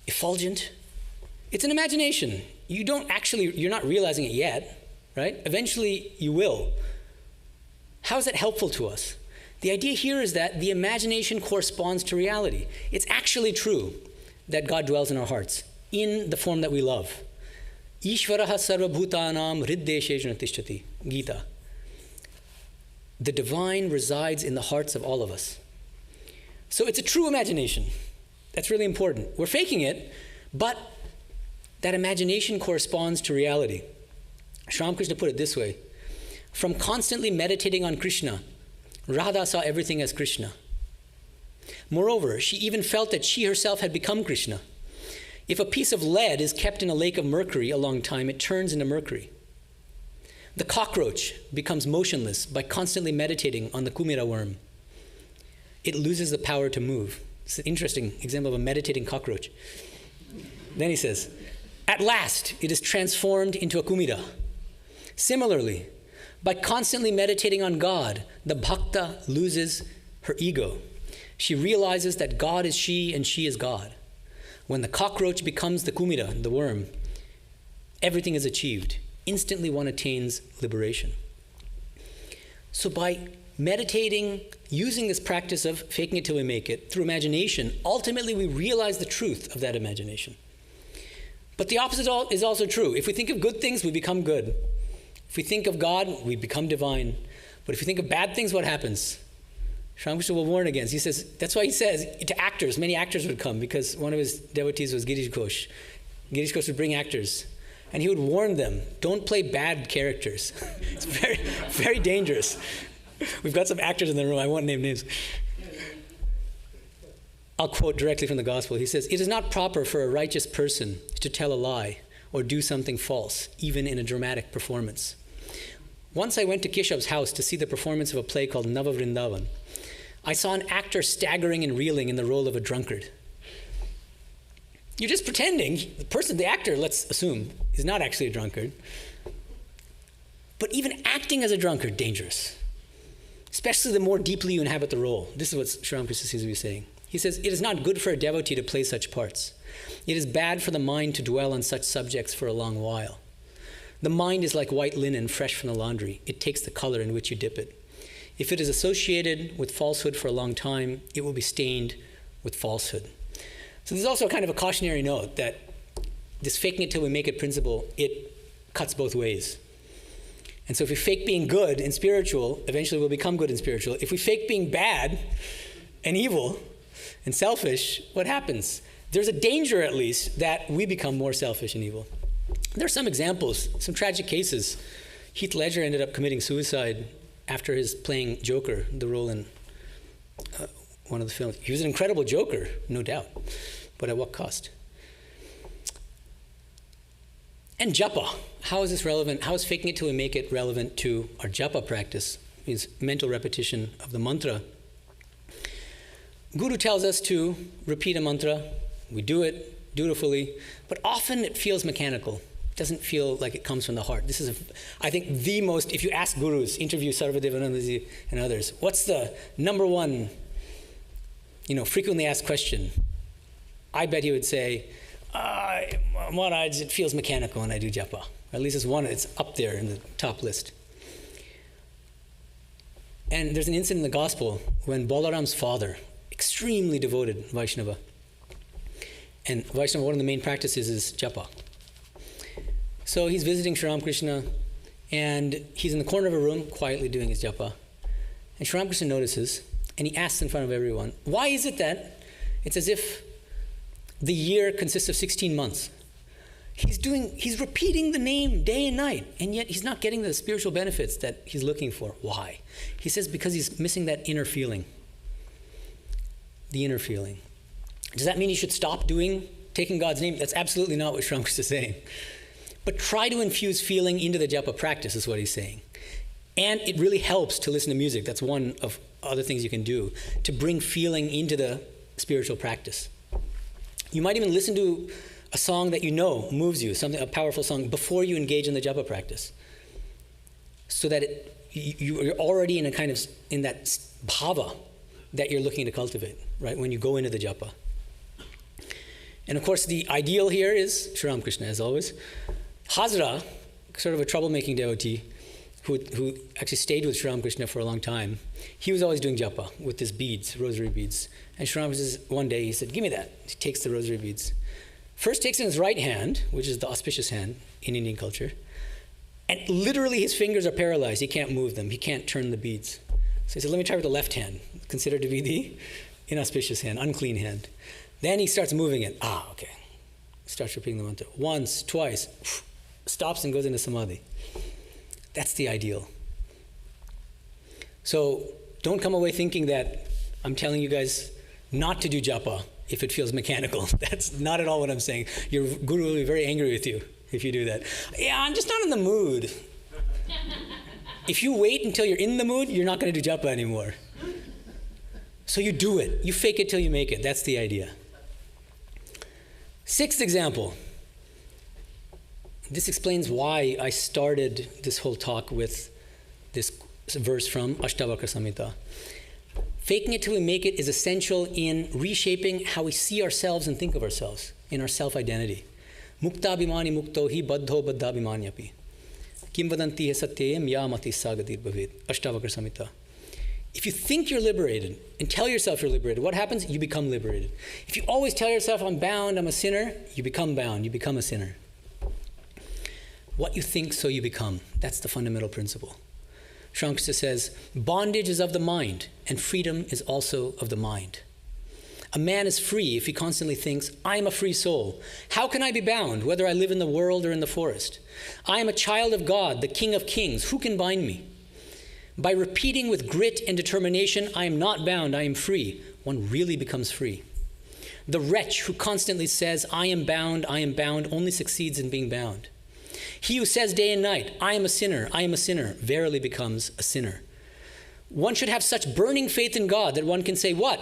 effulgent, it's an imagination. You're not realizing it yet, right? Eventually you will. How is that helpful to us? The idea here is that the imagination corresponds to reality. It's actually true that God dwells in our hearts in the form that we love. Ishvaraha sarva bhutanam hriddesheshana tishtati. Gita. The divine resides in the hearts of all of us. So it's a true imagination. That's really important. We're faking it, but that imagination corresponds to reality. Sri Ramakrishna put it this way. From constantly meditating on Krishna, Radha saw everything as Krishna. Moreover, she even felt that she herself had become Krishna. If a piece of lead is kept in a lake of mercury a long time, it turns into mercury. The cockroach becomes motionless by constantly meditating on the kumira worm. It loses the power to move. It's an interesting example of a meditating cockroach. Then he says, at last it is transformed into a kumira. Similarly, by constantly meditating on God, the bhakta loses her ego. She realizes that God is she and she is God. When the cockroach becomes the kumira, the worm, everything is achieved. Instantly one attains liberation. So by meditating, using this practice of faking it till we make it, through imagination, ultimately we realize the truth of that imagination. But the opposite is also true. If we think of good things, we become good. If we think of God, we become divine. But if we think of bad things, what happens? Sri Ramakrishna will warn against. He says, that's why he says to actors, many actors would come because one of his devotees was Girish Ghosh. Girish Ghosh would bring actors. And he would warn them, don't play bad characters. It's very, very dangerous. We've got some actors in the room. I won't name names. I'll quote directly from the gospel. He says, it is not proper for a righteous person to tell a lie or do something false, even in a dramatic performance. Once I went to Keshav's house to see the performance of a play called Nava Vrindavan. I saw an actor staggering and reeling in the role of a drunkard. You're just pretending. The actor, let's assume, is not actually a drunkard. But even acting as a drunkard, dangerous. Especially the more deeply you inhabit the role. This is what Sri Ramakrishna seems to be saying. He says, it is not good for a devotee to play such parts. It is bad for the mind to dwell on such subjects for a long while. The mind is like white linen fresh from the laundry. It takes the color in which you dip it. If it is associated with falsehood for a long time, it will be stained with falsehood. So there's also kind of a cautionary note that this faking it till we make it principle, it cuts both ways. And so if we fake being good and spiritual, eventually we'll become good and spiritual. If we fake being bad and evil and selfish, what happens? There's a danger, at least, that we become more selfish and evil. There are some examples, some tragic cases. Heath Ledger ended up committing suicide after his playing Joker, the role in one of the films. He was an incredible Joker, no doubt, but at what cost? And japa, how is this relevant? How is faking it till we make it relevant to our japa practice? Means mental repetition of the mantra. Guru tells us to repeat a mantra. We do it dutifully, but often it feels mechanical. It doesn't feel like it comes from the heart. This is, I think, the most, if you ask gurus, interview Sarvadevanandaji and others, what's the number one, frequently asked question? I bet he would say, Maharaj, it feels mechanical when I do japa. Or at least it's up there in the top list. And there's an incident in the gospel when Balaram's father, extremely devoted Vaishnava, and Vaishnava, one of the main practices is japa. So he's visiting Sri Ramakrishna, and he's in the corner of a room, quietly doing his japa. And Sri Ramakrishna notices, and he asks in front of everyone, why is it that it's as if the year consists of 16 months? He's repeating the name day and night, and yet he's not getting the spiritual benefits that he's looking for. Why? He says because he's missing that inner feeling. The inner feeling. Does that mean you should stop taking God's name? That's absolutely not what Sri Ramakrishna is saying. But try to infuse feeling into the japa practice is what he's saying. And it really helps to listen to music. That's one of other things you can do to bring feeling into the spiritual practice. You might even listen to a song that you know moves you, a powerful song, before you engage in the japa practice. So that you're already in that bhava that you're looking to cultivate, right, when you go into the japa. And of course, the ideal here is Sri Ramakrishna, as always. Hazra, sort of a troublemaking devotee, who actually stayed with Sri Ramakrishna for a long time, he was always doing japa with his beads, rosary beads. And Sri Ramakrishna says, one day he said, give me that. He takes the rosary beads. First takes in his right hand, which is the auspicious hand in Indian culture, and literally his fingers are paralyzed. He can't move them. He can't turn the beads. So he said, let me try with the left hand, considered to be the inauspicious hand, unclean hand. Then he starts moving it. Okay. Starts repeating the mantra. Once, twice, stops and goes into samadhi. That's the ideal. So don't come away thinking that I'm telling you guys not to do japa if it feels mechanical. That's not at all what I'm saying. Your guru will be very angry with you if you do that. Yeah, I'm just not in the mood. If you wait until you're in the mood, you're not going to do japa anymore. So you do it. You fake it till you make it. That's the idea. Sixth example. This explains why I started this whole talk with this verse from Ashtavakra Samhita. Faking it till we make it is essential in reshaping how we see ourselves and think of ourselves, in our self-identity. Muktabhimani mukto hi baddho baddhabhimanyapi. Kim vadanti he satyayam yamati sagatir bhavet. Ashtavakra Samhita. If you think you're liberated and tell yourself you're liberated, what happens? You become liberated. If you always tell yourself, I'm bound, I'm a sinner, you become bound, you become a sinner. What you think, so you become. That's the fundamental principle. Sri Ramakrishna says, bondage is of the mind, and freedom is also of the mind. A man is free if he constantly thinks, I am a free soul. How can I be bound, whether I live in the world or in the forest? I am a child of God, the King of Kings. Who can bind me? By repeating with grit and determination, I am not bound, I am free, one really becomes free. The wretch who constantly says, I am bound, only succeeds in being bound. He who says day and night, I am a sinner, verily becomes a sinner. One should have such burning faith in God that one can say, what?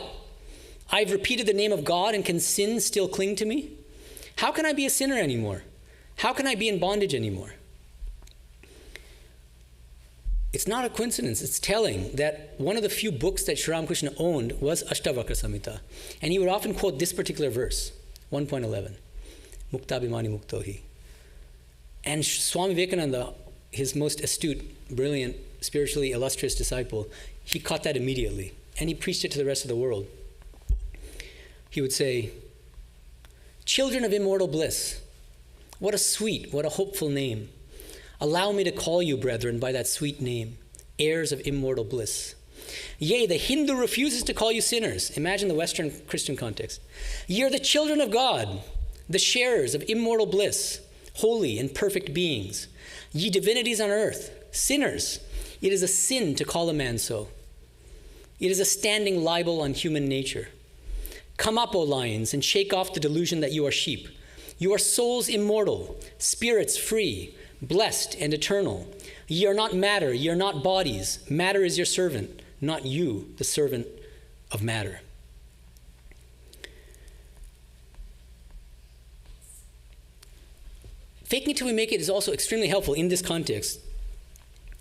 I've repeated the name of God, and can sin still cling to me? How can I be a sinner anymore? How can I be in bondage anymore? It's not a coincidence. It's telling that one of the few books that Sri Ramakrishna owned was Ashtavakra Samhita. And he would often quote this particular verse, 1.11, Muktabhimani muktohi. And Swami Vivekananda, his most astute, brilliant, spiritually illustrious disciple, he caught that immediately. And he preached it to the rest of the world. He would say, children of immortal bliss, What a sweet, what a hopeful name. Allow me to call you, brethren, by that sweet name, heirs of immortal bliss. Yea, the Hindu refuses to call you sinners. Imagine the Western Christian context. Ye are the children of God, the sharers of immortal bliss, holy and perfect beings. Ye divinities on earth, sinners. It is a sin to call a man so. It is a standing libel on human nature. Come up, O lions, and shake off the delusion that you are sheep. You are souls immortal, spirits free, blessed and eternal. Ye are not matter, ye are not bodies. Matter is your servant, not you, the servant of matter. Faking it till we make it is also extremely helpful in this context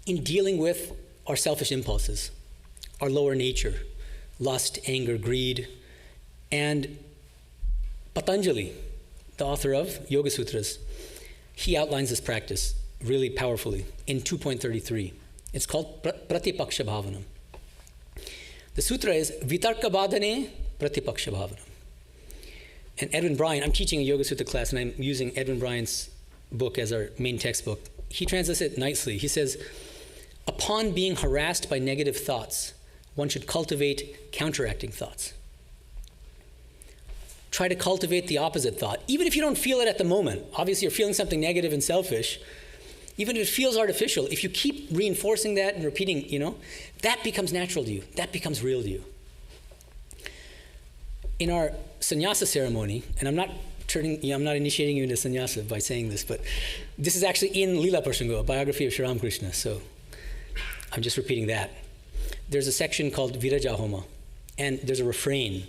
in dealing with our selfish impulses, our lower nature, lust, anger, greed. And Patanjali, the author of Yoga Sutras, he outlines this practice really powerfully in 2.33. It's called Pratipaksha Bhavanam. The sutra is Vitarka Badhane Pratipaksha Bhavanam. And Edwin Bryan, I'm teaching a Yoga Sutra class and I'm using Edwin Bryan's book as our main textbook. He translates it nicely. He says, upon being harassed by negative thoughts, one should cultivate counteracting thoughts. Try to cultivate the opposite thought, even if you don't feel it at the moment. Obviously, you're feeling something negative and selfish. Even if it feels artificial, if you keep reinforcing that and repeating, that becomes natural to you. That becomes real to you. In our sannyasa ceremony, and I'm not initiating you into sannyasa by saying this, but this is actually in Lila Prasanga, a biography of Sri Ramakrishna, so I'm just repeating that. There's a section called Viraja Homa, and there's a refrain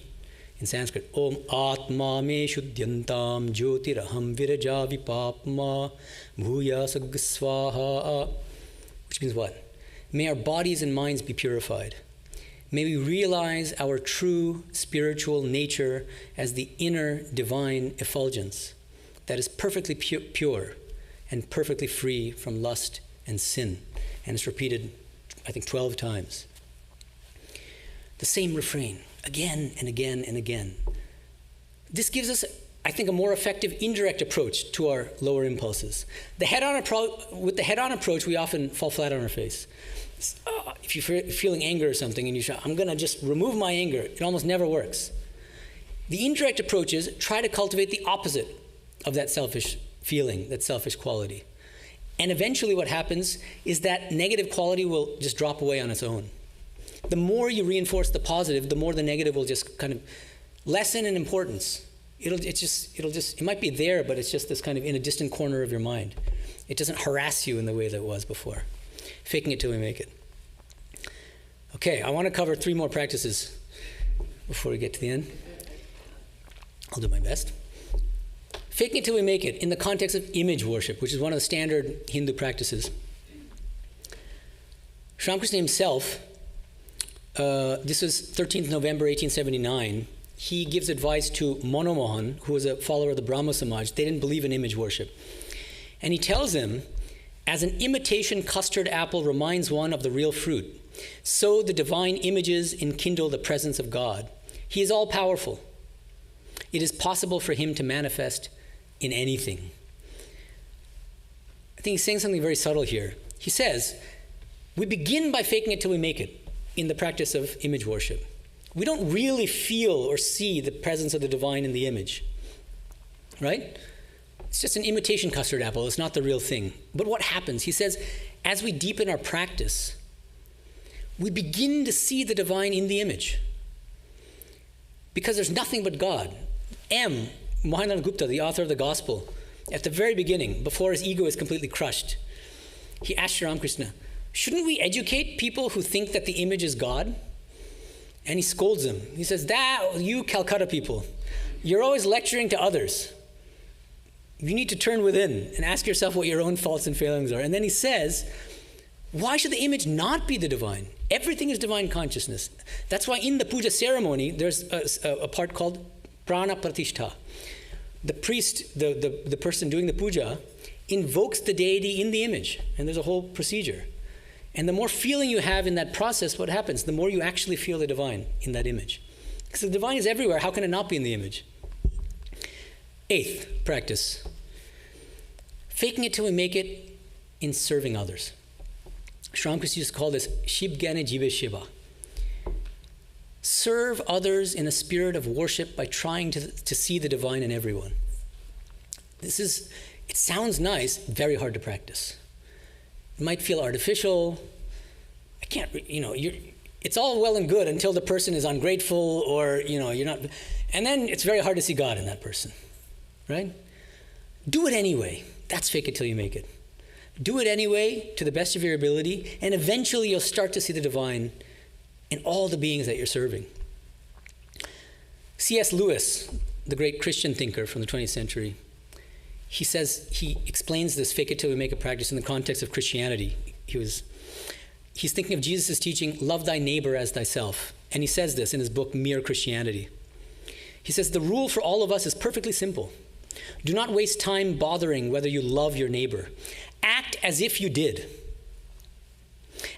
in Sanskrit. Om Atma me shuddhyantam jyotiraham viraja vipapma bhuya sagasvaha. Which means what? May our bodies and minds be purified. May we realize our true spiritual nature as the inner divine effulgence that is perfectly pure and perfectly free from lust and sin. And it's repeated, I think, 12 times. The same refrain, again and again and again. This gives us, I think, a more effective indirect approach to our lower impulses. With the head-on approach, we often fall flat on our face. If you're feeling anger or something and you say, I'm going to just remove my anger, it almost never works. The indirect approach is try to cultivate the opposite of that selfish feeling, that selfish quality. And eventually what happens is that negative quality will just drop away on its own. The more you reinforce the positive, the more the negative will just kind of lessen in importance. It might be there, but it's just this kind of in a distant corner of your mind. It doesn't harass you in the way that it was before. Faking it till we make it. Okay, I want to cover 3 more practices before we get to the end. I'll do my best. Faking it till we make it in the context of image worship, which is one of the standard Hindu practices. Sri Ramakrishna himself, this was 13th November 1879, he gives advice to Monomohan, who was a follower of the Brahmo Samaj. They didn't believe in image worship. And he tells him, as an imitation custard apple reminds one of the real fruit, so the divine images enkindle the presence of God. He is all-powerful. It is possible for him to manifest in anything. I think he's saying something very subtle here. He says, we begin by faking it till we make it in the practice of image worship. We don't really feel or see the presence of the divine in the image, right? It's just an imitation custard apple. It's not the real thing. But what happens? He says, as we deepen our practice, we begin to see the divine in the image. Because there's nothing but God. Medhananda Gupta, the author of the Gospel, at the very beginning, before his ego is completely crushed, he asked Sri Ramakrishna, shouldn't we educate people who think that the image is God? And he scolds them. He says, you Calcutta people, you're always lecturing to others. You need to turn within and ask yourself what your own faults and failings are. And then he says, why should the image not be the divine? Everything is divine consciousness. That's why in the puja ceremony, there's a part called prana pratishtha. The priest, the person doing the puja, invokes the deity in the image. And there's a whole procedure. And the more feeling you have in that process, what happens? The more you actually feel the divine in that image. Because the divine is everywhere. How can it not be in the image? 8th practice. Faking it till we make it in serving others. Sri Ramakrishna used to call this Shib Gyana Jive Shiva. Serve others in a spirit of worship by trying to see the divine in everyone. It sounds nice, very hard to practice. It might feel artificial. It's all well and good until the person is ungrateful or, you're not, and then it's very hard to see God in that person, right? Do it anyway. That's fake it till you make it. Do it anyway to the best of your ability, and eventually you'll start to see the divine in all the beings that you're serving. C.S. Lewis, the great Christian thinker from the 20th century, he explains this fake it till we make it practice in the context of Christianity. He's thinking of Jesus' teaching, love thy neighbor as thyself. And he says this in his book, Mere Christianity. He says, the rule for all of us is perfectly simple. Do not waste time bothering whether you love your neighbor. Act as if you did.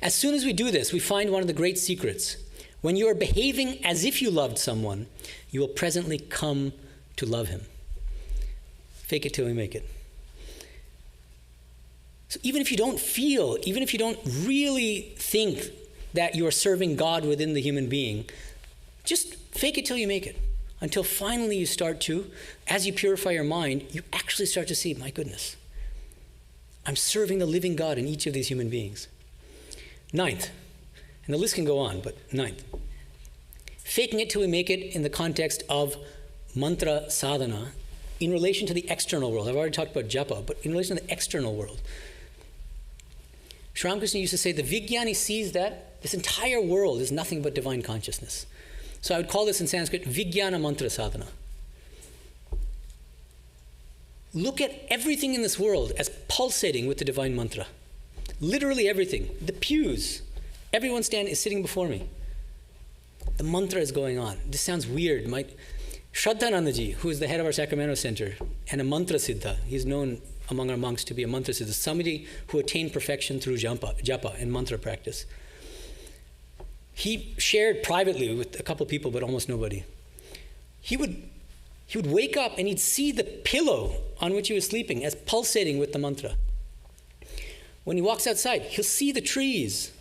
As soon as we do this, we find one of the great secrets. When you are behaving as if you loved someone, you will presently come to love him. Fake it till we make it. So even if you don't really think that you are serving God within the human being, just fake it till you make it. Until finally you start to, as you purify your mind, you actually start to see, my goodness, I'm serving the living God in each of these human beings. Ninth, and the list can go on, but ninth, faking it till we make it in the context of mantra sadhana in relation to the external world. I've already talked about japa, but in relation to the external world. Sri Ramakrishna used to say the Vijnani sees that this entire world is nothing but divine consciousness. So I would call this in Sanskrit Vijnana Mantra Sadhana. Look at everything in this world as pulsating with the divine mantra. Literally everything. The pews, everyone is sitting before me. The mantra is going on. This sounds weird. Shraddhanandaji, who is the head of our Sacramento Center and a mantra siddha, he's known among our monks to be a mantra siddha, somebody who attained perfection through japa and mantra practice. He shared privately with a couple of people, but almost nobody. He would wake up and he'd see the pillow on which he was sleeping as pulsating with the mantra. When he walks outside, he'll see the trees,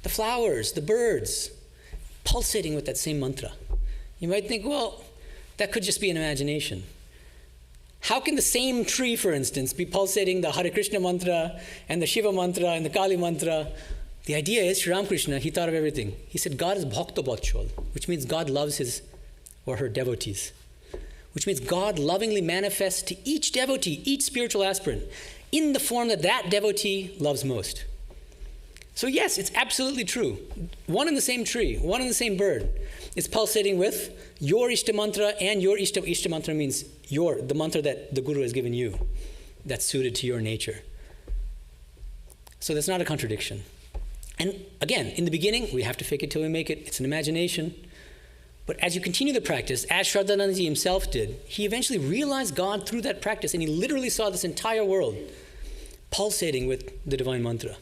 the flowers, the birds, pulsating with that same mantra. You might think, well, that could just be an imagination. How can the same tree, for instance, be pulsating the Hare Krishna mantra and the Shiva mantra and the Kali mantra? The idea is, Sri Ramakrishna, he thought of everything. He said, God is bhakta bhatshal, which means God loves his or her devotees, which means God lovingly manifests to each devotee, each spiritual aspirant, in the form that that devotee loves most. So yes, it's absolutely true. One and the same tree, one and the same bird is pulsating with your Ishta mantra, and your Ishta mantra means the mantra that the Guru has given you, that's suited to your nature. So that's not a contradiction. And again, in the beginning, we have to fake it till we make it. It's an imagination. But as you continue the practice, as Shraddhanandaji himself did, he eventually realized God through that practice, and he literally saw this entire world pulsating with the divine mantra.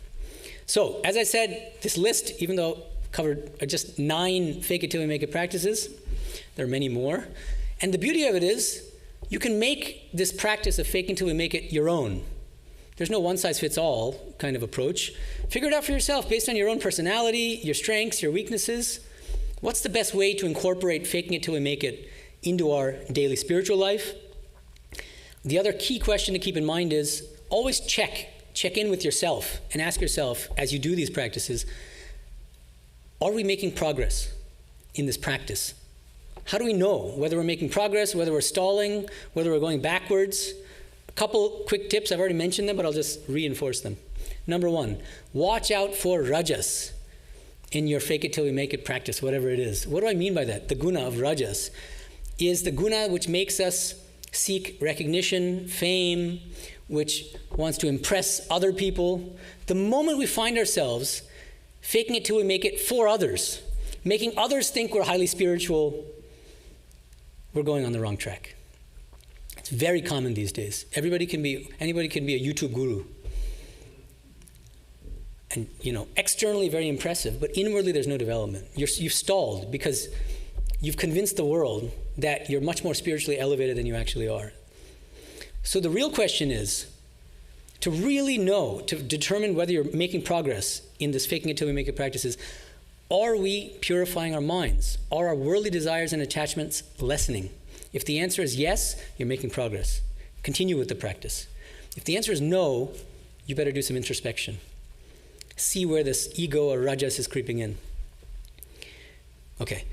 So, as I said, this list, even though covered just 9 fake it till we make it practices, there are many more. And the beauty of it is, you can make this practice of faking till we make it your own. There's no one-size-fits-all kind of approach. Figure it out for yourself based on your own personality, your strengths, your weaknesses. What's the best way to incorporate faking it till we make it into our daily spiritual life? The other key question to keep in mind is always check in with yourself and ask yourself as you do these practices, are we making progress in this practice? How do we know whether we're making progress, whether we're stalling, whether we're going backwards? A couple quick tips, I've already mentioned them, but I'll just reinforce them. Number 1, watch out for rajas in your fake it till we make it practice, whatever it is. What do I mean by that? The guna of rajas is the guna which makes us seek recognition, fame, which wants to impress other people. The moment we find ourselves faking it till we make it for others, making others think we're highly spiritual, we're going on the wrong track. It's very common these days. Anybody can be a YouTube guru. And, externally very impressive, but inwardly there's no development. You've stalled because you've convinced the world that you're much more spiritually elevated than you actually are. So the real question is, to really know, to determine whether you're making progress in this faking it till we make it practices, are we purifying our minds? Are our worldly desires and attachments lessening? If the answer is yes, you're making progress. Continue with the practice. If the answer is no, you better do some introspection. See where this ego or rajas is creeping in. Okay.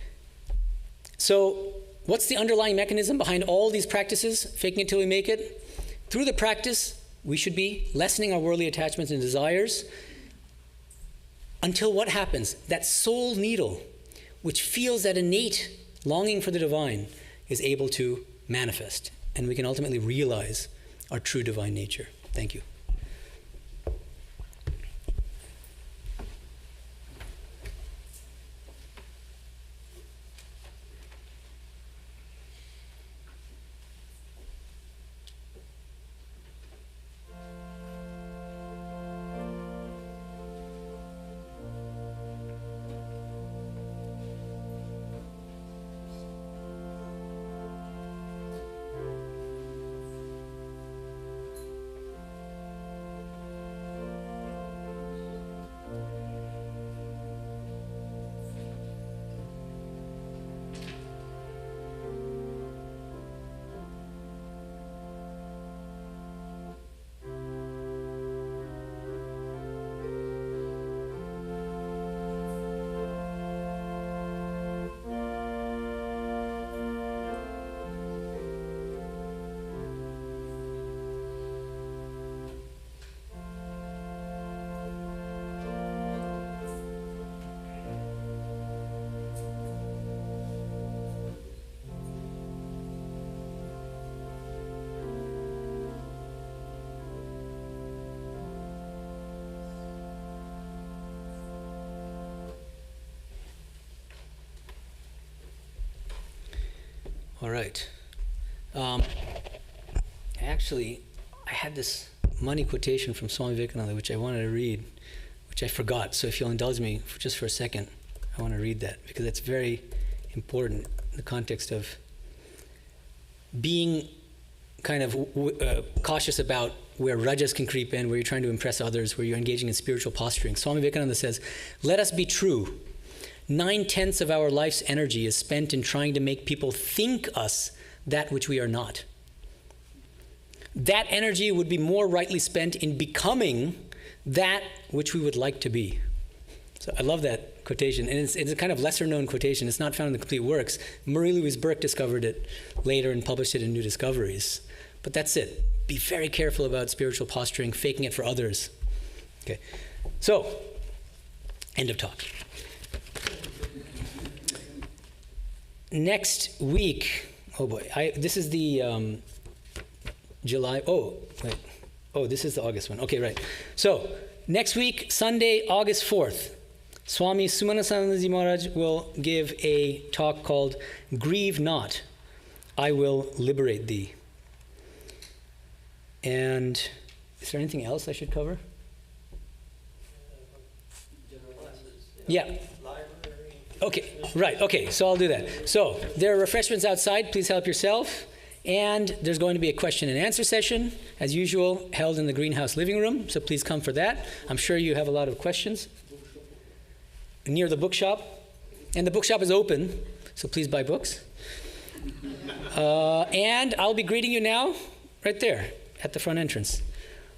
So, what's the underlying mechanism behind all these practices, faking it till we make it? Through the practice, we should be lessening our worldly attachments and desires until what happens? That soul needle, which feels that innate longing for the divine, is able to manifest, and we can ultimately realize our true divine nature. Thank you. All right. Actually, I had this money quotation from Swami Vivekananda, which I wanted to read, which I forgot. So if you'll indulge me just for a second, I want to read that, because it's very important in the context of being kind of cautious about where rajas can creep in, where you're trying to impress others, where you're engaging in spiritual posturing. Swami Vivekananda says, "Let us be true. 9/10 of our life's energy is spent in trying to make people think us that which we are not. That energy would be more rightly spent in becoming that which we would like to be." So I love that quotation, and it's a kind of lesser-known quotation. It's not found in the complete works. Marie Louise Burke discovered it later and published it in New Discoveries. But that's it. Be very careful about spiritual posturing, faking it for others. Okay. So, end of talk. Next week, oh boy, this is the July, this is the August one. Okay, right. So, next week, Sunday, August 4th, Swami Sumanasanaji Maharaj will give a talk called "Grieve Not, I Will Liberate Thee." And is there anything else I should cover? Yeah. Okay, right, okay, so I'll do that. So, there are refreshments outside, please help yourself. And there's going to be a question and answer session, as usual, held in the greenhouse living room, so please come for that. I'm sure you have a lot of questions. Near the bookshop. And the bookshop is open, so please buy books. And I'll be greeting you now, right there, at the front entrance.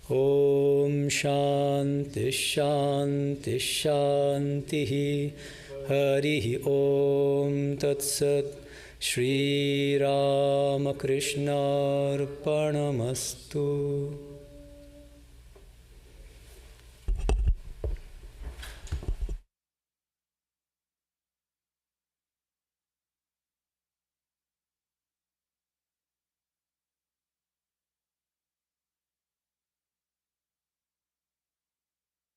Om Shanti Shanti Shanti Hari Om Tat Sat Shri Ramakrishna Arpanamastu.